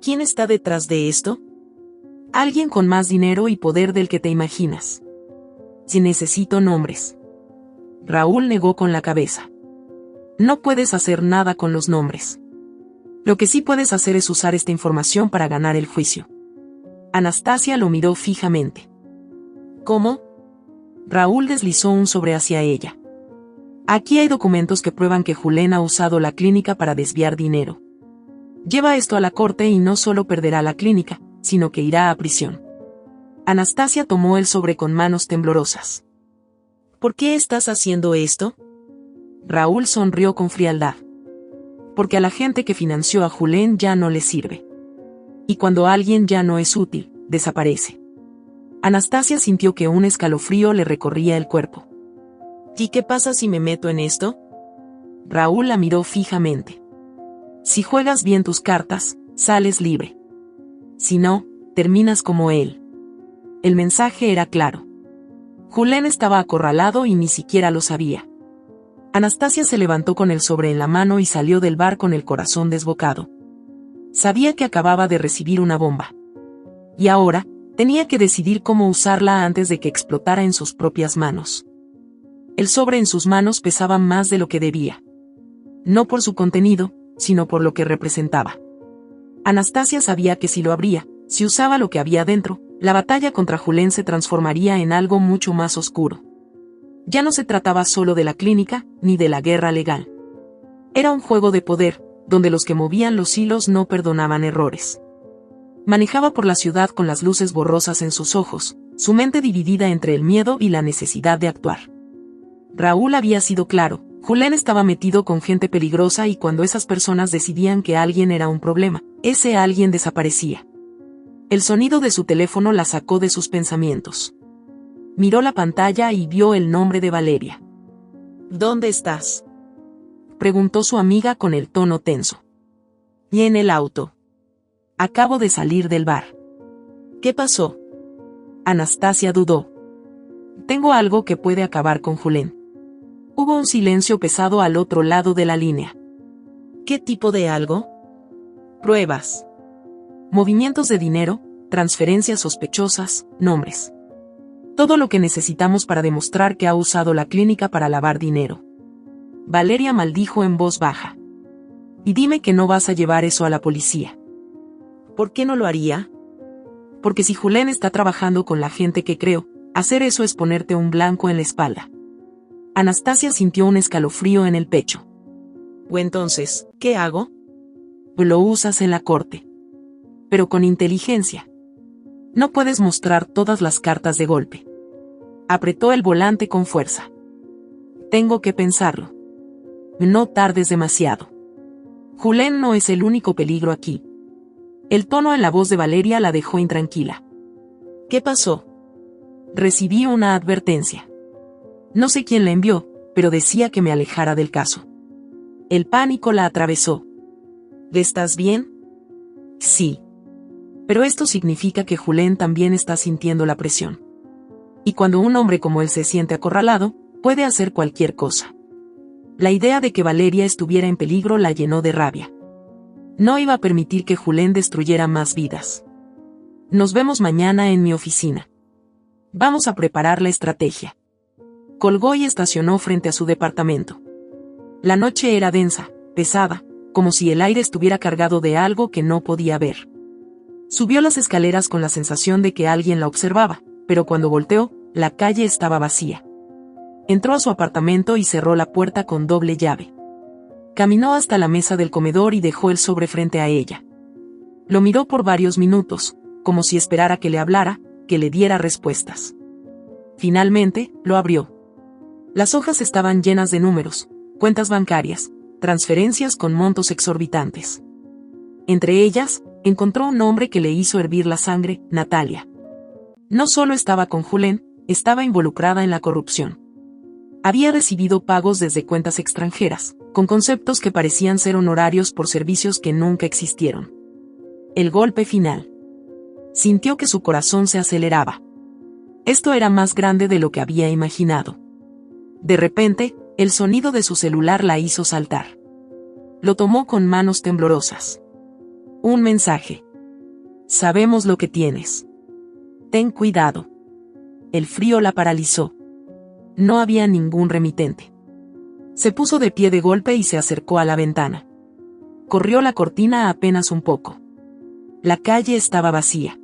¿Quién está detrás de esto? Alguien con más dinero y poder del que te imaginas. Si necesito nombres. Raúl negó con la cabeza. No puedes hacer nada con los nombres. Lo que sí puedes hacer es usar esta información para ganar el juicio. Anastasia lo miró fijamente. ¿Cómo? Raúl deslizó un sobre hacia ella. Aquí hay documentos que prueban que Julen ha usado la clínica para desviar dinero. Lleva esto a la corte y no solo perderá la clínica, sino que irá a prisión. Anastasia tomó el sobre con manos temblorosas. ¿Por qué estás haciendo esto? Raúl sonrió con frialdad. Porque a la gente que financió a Julen ya no le sirve. Y cuando alguien ya no es útil, desaparece. Anastasia sintió que un escalofrío le recorría el cuerpo. ¿Y qué pasa si me meto en esto? Raúl la miró fijamente. Si juegas bien tus cartas, sales libre. Si no, terminas como él. El mensaje era claro. Julen estaba acorralado y ni siquiera lo sabía. Anastasia se levantó con el sobre en la mano y salió del bar con el corazón desbocado. Sabía que acababa de recibir una bomba. Y ahora, tenía que decidir cómo usarla antes de que explotara en sus propias manos. El sobre en sus manos pesaba más de lo que debía. No por su contenido, sino por lo que representaba. Anastasia sabía que si lo abría, si usaba lo que había dentro, la batalla contra Julen se transformaría en algo mucho más oscuro. Ya no se trataba solo de la clínica, ni de la guerra legal. Era un juego de poder, donde los que movían los hilos no perdonaban errores. Manejaba por la ciudad con las luces borrosas en sus ojos, su mente dividida entre el miedo y la necesidad de actuar. Raúl había sido claro, Julen estaba metido con gente peligrosa y cuando esas personas decidían que alguien era un problema, ese alguien desaparecía. El sonido de su teléfono la sacó de sus pensamientos. Miró la pantalla y vio el nombre de Valeria. ¿Dónde estás?, preguntó su amiga con el tono tenso. Y en el auto. Acabo de salir del bar. ¿Qué pasó? Anastasia dudó. Tengo algo que puede acabar con Julen. Hubo un silencio pesado al otro lado de la línea. ¿Qué tipo de algo? Pruebas. Movimientos de dinero, transferencias sospechosas, nombres. Todo lo que necesitamos para demostrar que ha usado la clínica para lavar dinero. Valeria maldijo en voz baja. Y dime que no vas a llevar eso a la policía. ¿Por qué no lo haría? Porque si Julen está trabajando con la gente que creo, hacer eso es ponerte un blanco en la espalda. Anastasia sintió un escalofrío en el pecho. ¿O entonces, qué hago? Lo usas en la corte. Pero con inteligencia. No puedes mostrar todas las cartas de golpe. Apretó el volante con fuerza. Tengo que pensarlo. No tardes demasiado. Julen no es el único peligro aquí. El tono en la voz de Valeria la dejó intranquila. ¿Qué pasó? Recibí una advertencia. No sé quién la envió, pero decía que me alejara del caso. El pánico la atravesó. ¿Estás bien? Sí. Pero esto significa que Julen también está sintiendo la presión. Y cuando un hombre como él se siente acorralado, puede hacer cualquier cosa. La idea de que Valeria estuviera en peligro la llenó de rabia. No iba a permitir que Julen destruyera más vidas. Nos vemos mañana en mi oficina. Vamos a preparar la estrategia. Colgó y estacionó frente a su departamento. La noche era densa, pesada, como si el aire estuviera cargado de algo que no podía ver. Subió las escaleras con la sensación de que alguien la observaba, pero cuando volteó, la calle estaba vacía. Entró a su apartamento y cerró la puerta con doble llave. Caminó hasta la mesa del comedor y dejó el sobre frente a ella. Lo miró por varios minutos, como si esperara que le hablara, que le diera respuestas. Finalmente, lo abrió. Las hojas estaban llenas de números, cuentas bancarias, transferencias con montos exorbitantes. Entre ellas, encontró un nombre que le hizo hervir la sangre: Natalia. No solo estaba con Julen, estaba involucrada en la corrupción. Había recibido pagos desde cuentas extranjeras, con conceptos que parecían ser honorarios por servicios que nunca existieron. El golpe final. Sintió que su corazón se aceleraba. Esto era más grande de lo que había imaginado. De repente, el sonido de su celular la hizo saltar. Lo tomó con manos temblorosas. Un mensaje. Sabemos lo que tienes. Ten cuidado. El frío la paralizó. No había ningún remitente. Se puso de pie de golpe y se acercó a la ventana. Corrió la cortina apenas un poco. La calle estaba vacía.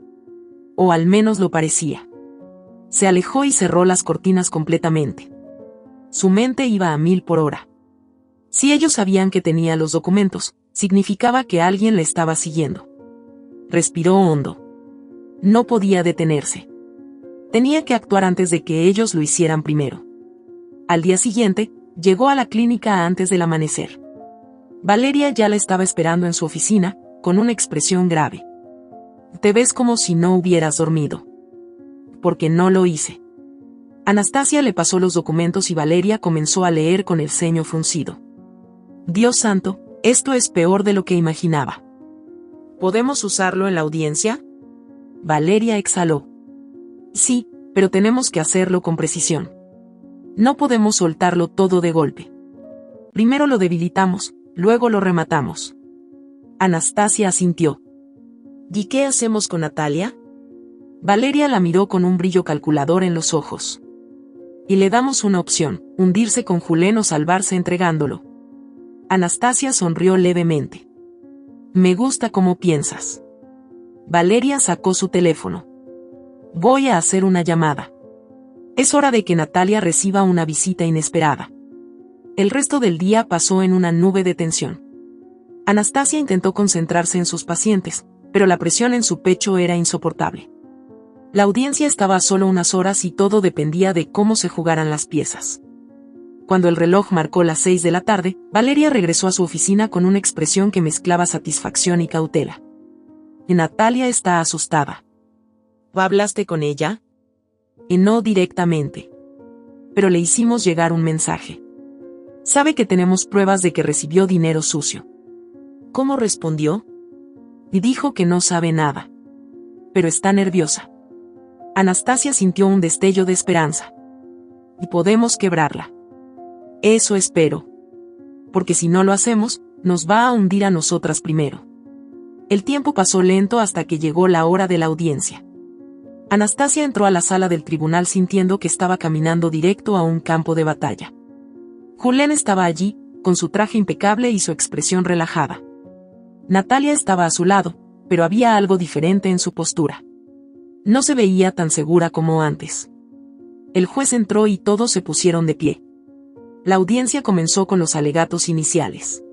O al menos lo parecía. Se alejó y cerró las cortinas completamente. Su mente iba a 1000 por hora. Si ellos sabían que tenía los documentos, significaba que alguien le estaba siguiendo. Respiró hondo. No podía detenerse. Tenía que actuar antes de que ellos lo hicieran primero. Al día siguiente, llegó a la clínica antes del amanecer. Valeria ya la estaba esperando en su oficina, con una expresión grave. Te ves como si no hubieras dormido. Porque no lo hice. Anastasia le pasó los documentos y Valeria comenzó a leer con el ceño fruncido. Dios santo, esto es peor de lo que imaginaba. ¿Podemos usarlo en la audiencia? Valeria exhaló. Sí, pero tenemos que hacerlo con precisión. No podemos soltarlo todo de golpe. Primero lo debilitamos, luego lo rematamos. Anastasia asintió. ¿Y qué hacemos con Natalia? Valeria la miró con un brillo calculador en los ojos. Y le damos una opción: hundirse con Julen o salvarse entregándolo. Anastasia sonrió levemente. Me gusta cómo piensas. Valeria sacó su teléfono. Voy a hacer una llamada. Es hora de que Natalia reciba una visita inesperada. El resto del día pasó en una nube de tensión. Anastasia intentó concentrarse en sus pacientes, pero la presión en su pecho era insoportable. La audiencia estaba a solo unas horas y todo dependía de cómo se jugaran las piezas. Cuando el reloj marcó las 6 de la tarde, Valeria regresó a su oficina con una expresión que mezclaba satisfacción y cautela. Natalia está asustada. ¿Hablaste con ella? No directamente. Pero le hicimos llegar un mensaje. Sabe que tenemos pruebas de que recibió dinero sucio. ¿Cómo respondió? Y dijo que no sabe nada. Pero está nerviosa. Anastasia sintió un destello de esperanza. Y podemos quebrarla. Eso espero. Porque si no lo hacemos, nos va a hundir a nosotras primero. El tiempo pasó lento hasta que llegó la hora de la audiencia. Anastasia entró a la sala del tribunal sintiendo que estaba caminando directo a un campo de batalla. Julen estaba allí, con su traje impecable y su expresión relajada. Natalia estaba a su lado, pero había algo diferente en su postura. No se veía tan segura como antes. El juez entró y todos se pusieron de pie. La audiencia comenzó con los alegatos iniciales.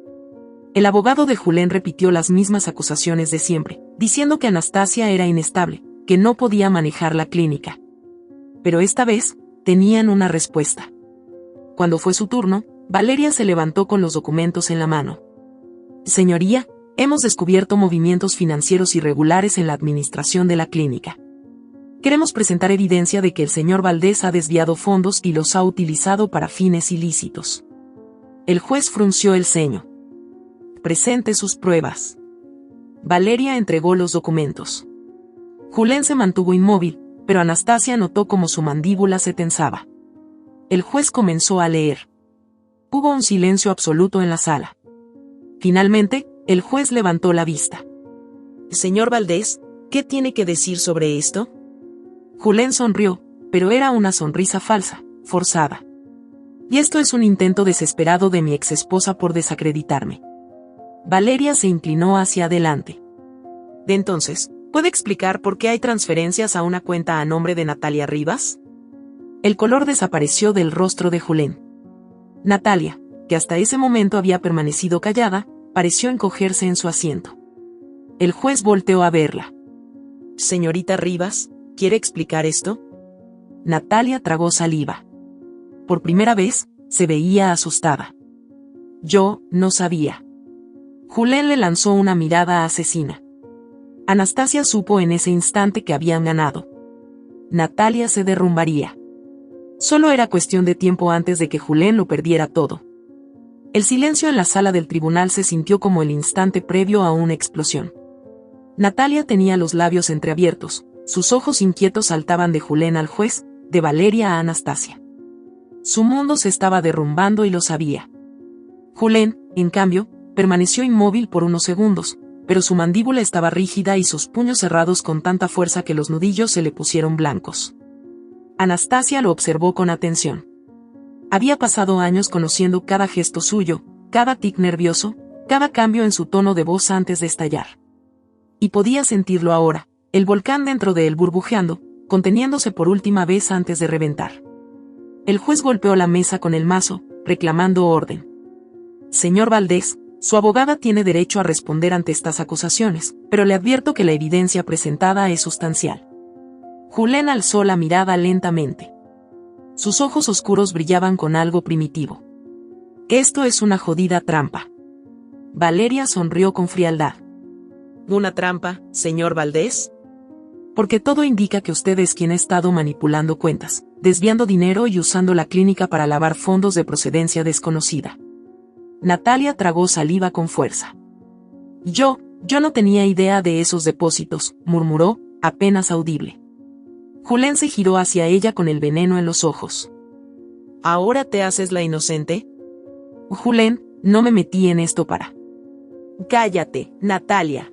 El abogado de Julen repitió las mismas acusaciones de siempre, diciendo que Anastasia era inestable, que no podía manejar la clínica. Pero esta vez, tenían una respuesta. Cuando fue su turno, Valeria se levantó con los documentos en la mano. Señoría, hemos descubierto movimientos financieros irregulares en la administración de la clínica. Queremos presentar evidencia de que el señor Valdés ha desviado fondos y los ha utilizado para fines ilícitos. El juez frunció el ceño. Presente sus pruebas. Valeria entregó los documentos. Julen se mantuvo inmóvil, pero Anastasia notó cómo su mandíbula se tensaba. El juez comenzó a leer. Hubo un silencio absoluto en la sala. Finalmente, el juez levantó la vista. Señor Valdés, ¿qué tiene que decir sobre esto? Julen sonrió, pero era una sonrisa falsa, forzada. Y esto es un intento desesperado de mi exesposa por desacreditarme. Valeria se inclinó hacia adelante. Entonces, ¿puede explicar por qué hay transferencias a una cuenta a nombre de Natalia Rivas? El color desapareció del rostro de Julen. Natalia, que hasta ese momento había permanecido callada, pareció encogerse en su asiento. El juez volteó a verla. Señorita Rivas, ¿quiere explicar esto? Natalia tragó saliva. Por primera vez, se veía asustada. Yo no sabía. Julen le lanzó una mirada asesina. Anastasia supo en ese instante que habían ganado. Natalia se derrumbaría. Solo era cuestión de tiempo antes de que Julen lo perdiera todo. El silencio en la sala del tribunal se sintió como el instante previo a una explosión. Natalia tenía los labios entreabiertos, sus ojos inquietos saltaban de Julen al juez, de Valeria a Anastasia. Su mundo se estaba derrumbando y lo sabía. Julen, en cambio, permaneció inmóvil por unos segundos, pero su mandíbula estaba rígida y sus puños cerrados con tanta fuerza que los nudillos se le pusieron blancos. Anastasia lo observó con atención. Había pasado años conociendo cada gesto suyo, cada tic nervioso, cada cambio en su tono de voz antes de estallar. Y podía sentirlo ahora, el volcán dentro de él burbujeando, conteniéndose por última vez antes de reventar. El juez golpeó la mesa con el mazo, reclamando orden. Señor Valdés, su abogada tiene derecho a responder ante estas acusaciones, pero le advierto que la evidencia presentada es sustancial. Julen alzó la mirada lentamente. Sus ojos oscuros brillaban con algo primitivo. Esto es una jodida trampa. Valeria sonrió con frialdad. ¿Una trampa, señor Valdés? Porque todo indica que usted es quien ha estado manipulando cuentas, desviando dinero y usando la clínica para lavar fondos de procedencia desconocida. Natalia tragó saliva con fuerza. Yo no tenía idea de esos depósitos, murmuró, apenas audible. Julen se giró hacia ella con el veneno en los ojos. ¿Ahora te haces la inocente? Julen, no me metí en esto para. Cállate, Natalia.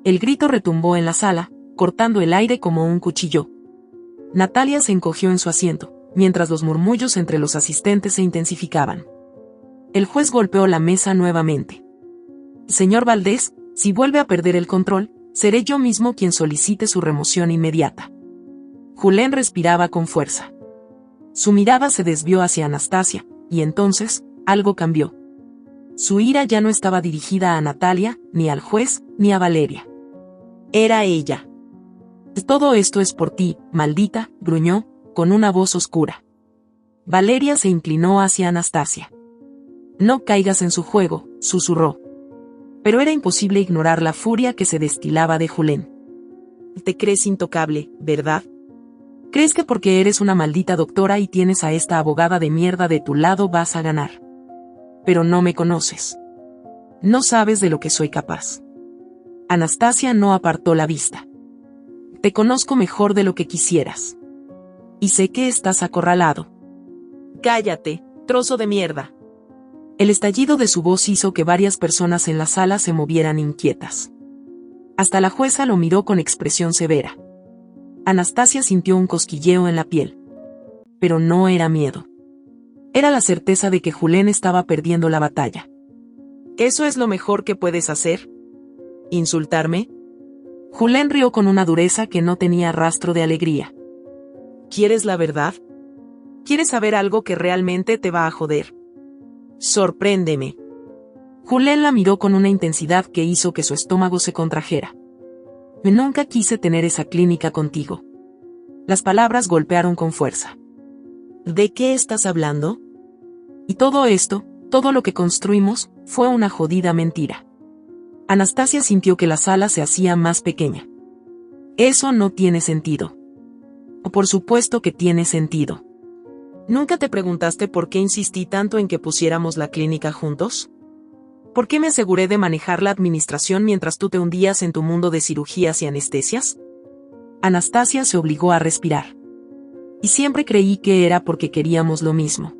El grito retumbó en la sala, cortando el aire como un cuchillo. Natalia se encogió en su asiento, mientras los murmullos entre los asistentes se intensificaban. El juez golpeó la mesa nuevamente. Señor Valdés, si vuelve a perder el control, seré yo mismo quien solicite su remoción inmediata. Julen respiraba con fuerza. Su mirada se desvió hacia Anastasia, y entonces, algo cambió. Su ira ya no estaba dirigida a Natalia, ni al juez, ni a Valeria. Era ella. Todo esto es por ti, maldita, gruñó, con una voz oscura. Valeria se inclinó hacia Anastasia. No caigas en su juego, susurró. Pero era imposible ignorar la furia que se destilaba de Julen. Te crees intocable, ¿verdad? ¿Crees que porque eres una maldita doctora y tienes a esta abogada de mierda de tu lado vas a ganar? Pero no me conoces. No sabes de lo que soy capaz. Anastasia no apartó la vista. Te conozco mejor de lo que quisieras. Y sé que estás acorralado. Cállate, trozo de mierda. El estallido de su voz hizo que varias personas en la sala se movieran inquietas. Hasta la jueza lo miró con expresión severa. Anastasia sintió un cosquilleo en la piel. Pero no era miedo. Era la certeza de que Julen estaba perdiendo la batalla. ¿Eso es lo mejor que puedes hacer? ¿Insultarme? Julen rió con una dureza que no tenía rastro de alegría. ¿Quieres la verdad? ¿Quieres saber algo que realmente te va a joder? Sorpréndeme. Julen la miró con una intensidad que hizo que su estómago se contrajera. Nunca quise tener esa clínica contigo. Las palabras golpearon con fuerza. ¿De qué estás hablando? Y todo esto, todo lo que construimos, fue una jodida mentira. Anastasia sintió que la sala se hacía más pequeña. Eso no tiene sentido. Por supuesto que tiene sentido. ¿Nunca te preguntaste por qué insistí tanto en que pusiéramos la clínica juntos? ¿Por qué me aseguré de manejar la administración mientras tú te hundías en tu mundo de cirugías y anestesias? Anastasia se obligó a respirar. Y siempre creí que era porque queríamos lo mismo.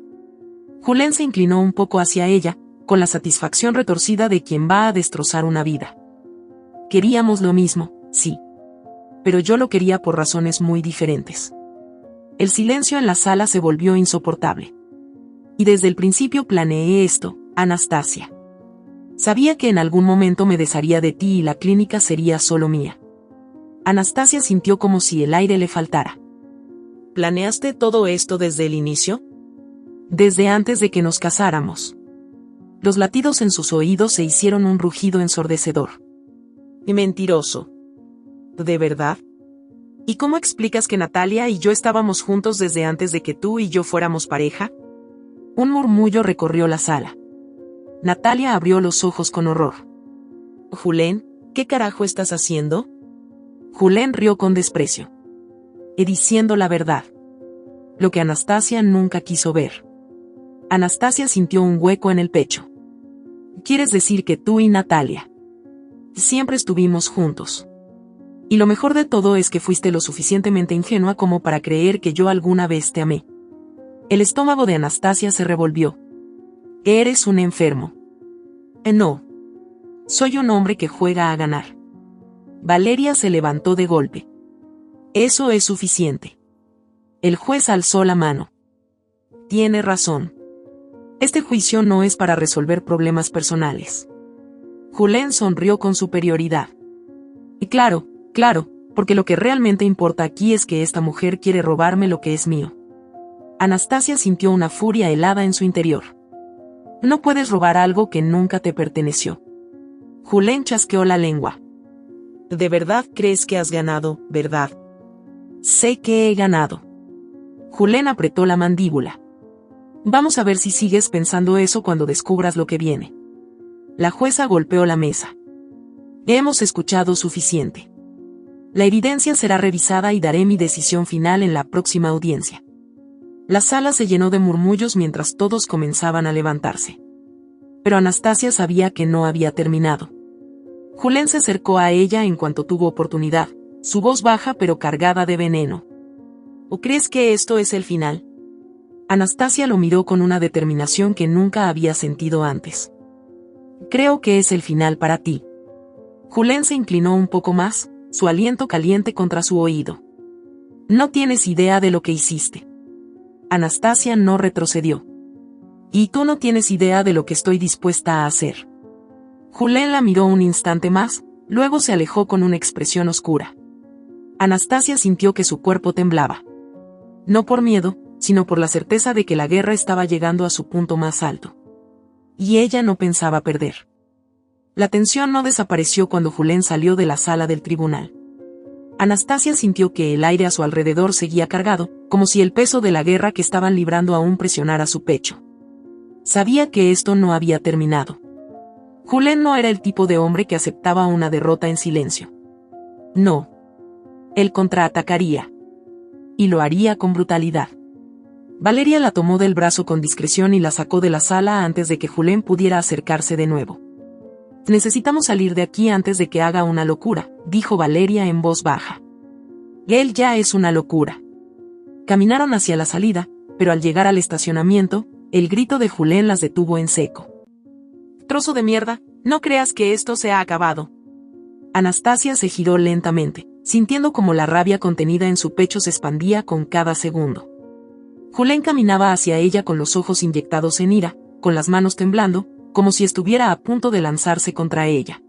Julen se inclinó un poco hacia ella, con la satisfacción retorcida de quien va a destrozar una vida. Queríamos lo mismo, sí. Pero yo lo quería por razones muy diferentes. El silencio en la sala se volvió insoportable. Y desde el principio planeé esto, Anastasia. Sabía que en algún momento me desharía de ti y la clínica sería solo mía. Anastasia sintió como si el aire le faltara. ¿Planeaste todo esto desde el inicio? Desde antes de que nos casáramos. Los latidos en sus oídos se hicieron un rugido ensordecedor. Mentiroso. ¿De verdad? ¿Y cómo explicas que Natalia y yo estábamos juntos desde antes de que tú y yo fuéramos pareja? Un murmullo recorrió la sala. Natalia abrió los ojos con horror. Julen, ¿qué carajo estás haciendo? Julen rió con desprecio. Diciendo la verdad. Lo que Anastasia nunca quiso ver. Anastasia sintió un hueco en el pecho. ¿Quieres decir que tú y Natalia siempre estuvimos juntos? Y lo mejor de todo es que fuiste lo suficientemente ingenua como para creer que yo alguna vez te amé. El estómago de Anastasia se revolvió. Eres un enfermo. No. Soy un hombre que juega a ganar. Valeria se levantó de golpe. Eso es suficiente. El juez alzó la mano. Tiene razón. Este juicio no es para resolver problemas personales. Julen sonrió con superioridad. Y claro, porque lo que realmente importa aquí es que esta mujer quiere robarme lo que es mío. Anastasia sintió una furia helada en su interior. No puedes robar algo que nunca te perteneció. Julen chasqueó la lengua. ¿De verdad crees que has ganado, verdad? Sé que he ganado. Julen apretó la mandíbula. Vamos a ver si sigues pensando eso cuando descubras lo que viene. La jueza golpeó la mesa. Hemos escuchado suficiente. La evidencia será revisada y daré mi decisión final en la próxima audiencia. La sala se llenó de murmullos mientras todos comenzaban a levantarse. Pero Anastasia sabía que no había terminado. Julen se acercó a ella en cuanto tuvo oportunidad, su voz baja pero cargada de veneno. ¿O crees que esto es el final? Anastasia lo miró con una determinación que nunca había sentido antes. Creo que es el final para ti. Julen se inclinó un poco más, su aliento caliente contra su oído. No tienes idea de lo que hiciste. Anastasia no retrocedió. Y tú no tienes idea de lo que estoy dispuesta a hacer. Julen la miró un instante más, luego se alejó con una expresión oscura. Anastasia sintió que su cuerpo temblaba. No por miedo, sino por la certeza de que la guerra estaba llegando a su punto más alto. Y ella no pensaba perder. La tensión no desapareció cuando Julen salió de la sala del tribunal. Anastasia sintió que el aire a su alrededor seguía cargado, como si el peso de la guerra que estaban librando aún presionara su pecho. Sabía que esto no había terminado. Julen no era el tipo de hombre que aceptaba una derrota en silencio. No. Él contraatacaría. Y lo haría con brutalidad. Valeria la tomó del brazo con discreción y la sacó de la sala antes de que Julen pudiera acercarse de nuevo. Necesitamos salir de aquí antes de que haga una locura, dijo Valeria en voz baja. Él ya es una locura. Caminaron hacia la salida, pero al llegar al estacionamiento, el grito de Julen las detuvo en seco. Trozo de mierda, no creas que esto se ha acabado. Anastasia se giró lentamente, sintiendo como la rabia contenida en su pecho se expandía con cada segundo. Julen caminaba hacia ella con los ojos inyectados en ira, con las manos temblando, como si estuviera a punto de lanzarse contra ella.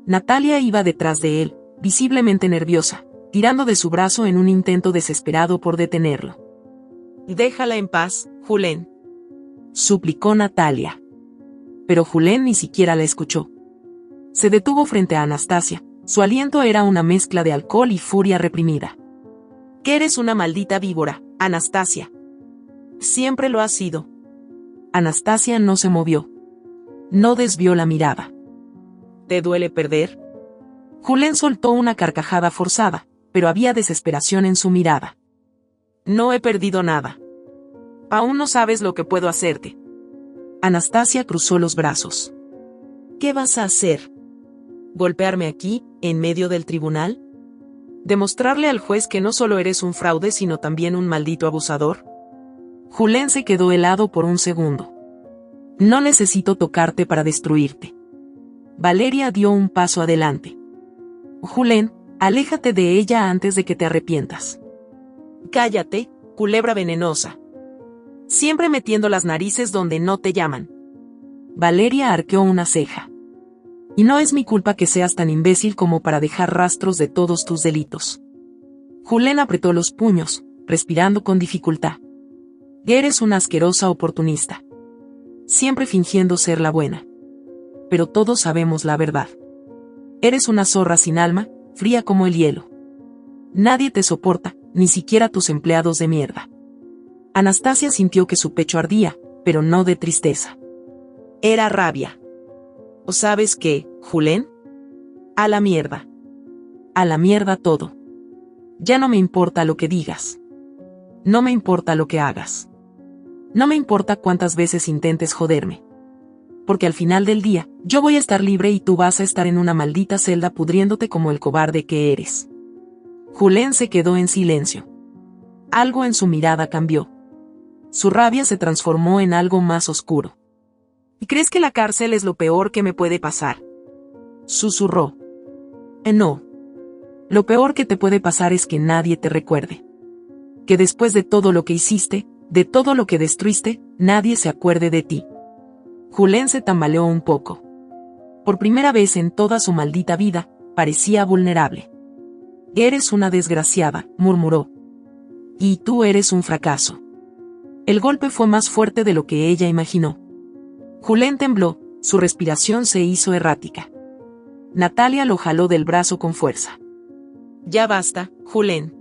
Natalia iba detrás de él, visiblemente nerviosa, tirando de su brazo en un intento desesperado por detenerlo. Déjala en paz, Julen. Suplicó Natalia. Pero Julen ni siquiera la escuchó. Se detuvo frente a Anastasia, su aliento era una mezcla de alcohol y furia reprimida. Que eres una maldita víbora, Anastasia. Siempre lo has sido. Anastasia no se movió. No desvió la mirada. ¿Te duele perder? Julen soltó una carcajada forzada, pero había desesperación en su mirada. No he perdido nada. Aún no sabes lo que puedo hacerte. Anastasia cruzó los brazos. ¿Qué vas a hacer? ¿Golpearme aquí, en medio del tribunal? ¿Demostrarle al juez que no solo eres un fraude sino también un maldito abusador? Julen se quedó helado por un segundo. No necesito tocarte para destruirte. Valeria dio un paso adelante. Julen, aléjate de ella antes de que te arrepientas. Cállate, culebra venenosa. Siempre metiendo las narices donde no te llaman. Valeria arqueó una ceja. Y no es mi culpa que seas tan imbécil como para dejar rastros de todos tus delitos. Julen apretó los puños, respirando con dificultad. Eres una asquerosa oportunista. Siempre fingiendo ser la buena. Pero todos sabemos la verdad. Eres una zorra sin alma, fría como el hielo. Nadie te soporta, ni siquiera tus empleados de mierda. Anastasia sintió que su pecho ardía, pero no de tristeza. Era rabia. ¿O sabes qué, Julen? A la mierda. A la mierda todo. Ya no me importa lo que digas. No me importa lo que hagas. No me importa cuántas veces intentes joderme. Porque al final del día, yo voy a estar libre y tú vas a estar en una maldita celda pudriéndote como el cobarde que eres. Julen se quedó en silencio. Algo en su mirada cambió. Su rabia se transformó en algo más oscuro. ¿Y crees que la cárcel es lo peor que me puede pasar? Susurró. No. Lo peor que te puede pasar es que nadie te recuerde. Que después de todo lo que hiciste, de todo lo que destruiste, nadie se acuerde de ti. Julen se tambaleó un poco. Por primera vez en toda su maldita vida, parecía vulnerable. Eres una desgraciada, murmuró. Y tú eres un fracaso. El golpe fue más fuerte de lo que ella imaginó. Julen tembló, su respiración se hizo errática. Natalia lo jaló del brazo con fuerza. Ya basta, Julen.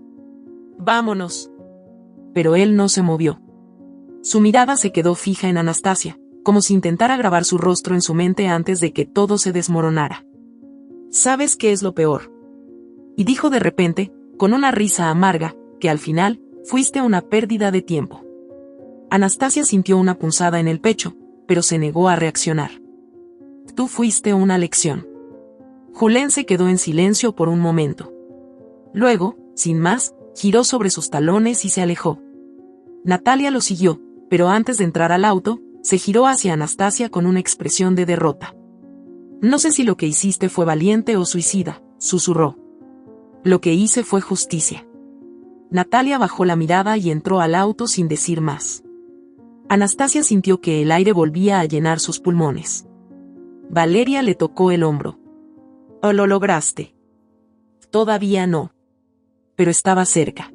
Vámonos. Pero él no se movió. Su mirada se quedó fija en Anastasia, como si intentara grabar su rostro en su mente antes de que todo se desmoronara. ¿Sabes qué es lo peor? Y dijo de repente, con una risa amarga, que al final, fuiste una pérdida de tiempo. Anastasia sintió una punzada en el pecho, pero se negó a reaccionar. Tú fuiste una lección. Julen se quedó en silencio por un momento. Luego, sin más, giró sobre sus talones y se alejó. Natalia lo siguió, pero antes de entrar al auto, se giró hacia Anastasia con una expresión de derrota. No sé si lo que hiciste fue valiente o suicida, susurró. Lo que hice fue justicia. Natalia bajó la mirada y entró al auto sin decir más. Anastasia sintió que el aire volvía a llenar sus pulmones. Valeria le tocó el hombro. ¿O lo lograste? Todavía no. Pero estaba cerca.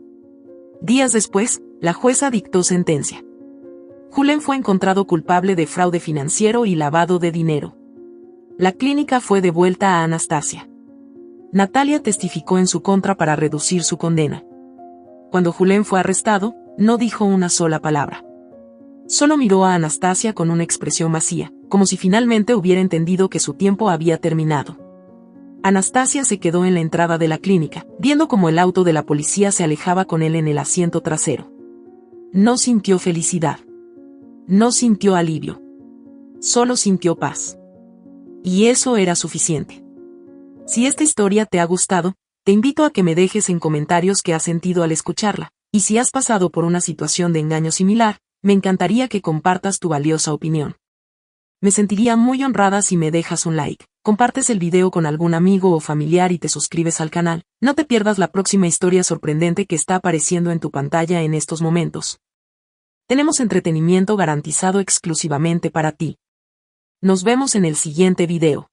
Días después, la jueza dictó sentencia. Julen fue encontrado culpable de fraude financiero y lavado de dinero. La clínica fue devuelta a Anastasia. Natalia testificó en su contra para reducir su condena. Cuando Julen fue arrestado, no dijo una sola palabra. Solo miró a Anastasia con una expresión vacía, como si finalmente hubiera entendido que su tiempo había terminado. Anastasia se quedó en la entrada de la clínica, viendo cómo el auto de la policía se alejaba con él en el asiento trasero. No sintió felicidad. No sintió alivio. Solo sintió paz. Y eso era suficiente. Si esta historia te ha gustado, te invito a que me dejes en comentarios qué has sentido al escucharla, y si has pasado por una situación de engaño similar, me encantaría que compartas tu valiosa opinión. Me sentiría muy honrada si me dejas un like, compartes el video con algún amigo o familiar y te suscribes al canal. No te pierdas la próxima historia sorprendente que está apareciendo en tu pantalla en estos momentos. Tenemos entretenimiento garantizado exclusivamente para ti. Nos vemos en el siguiente video.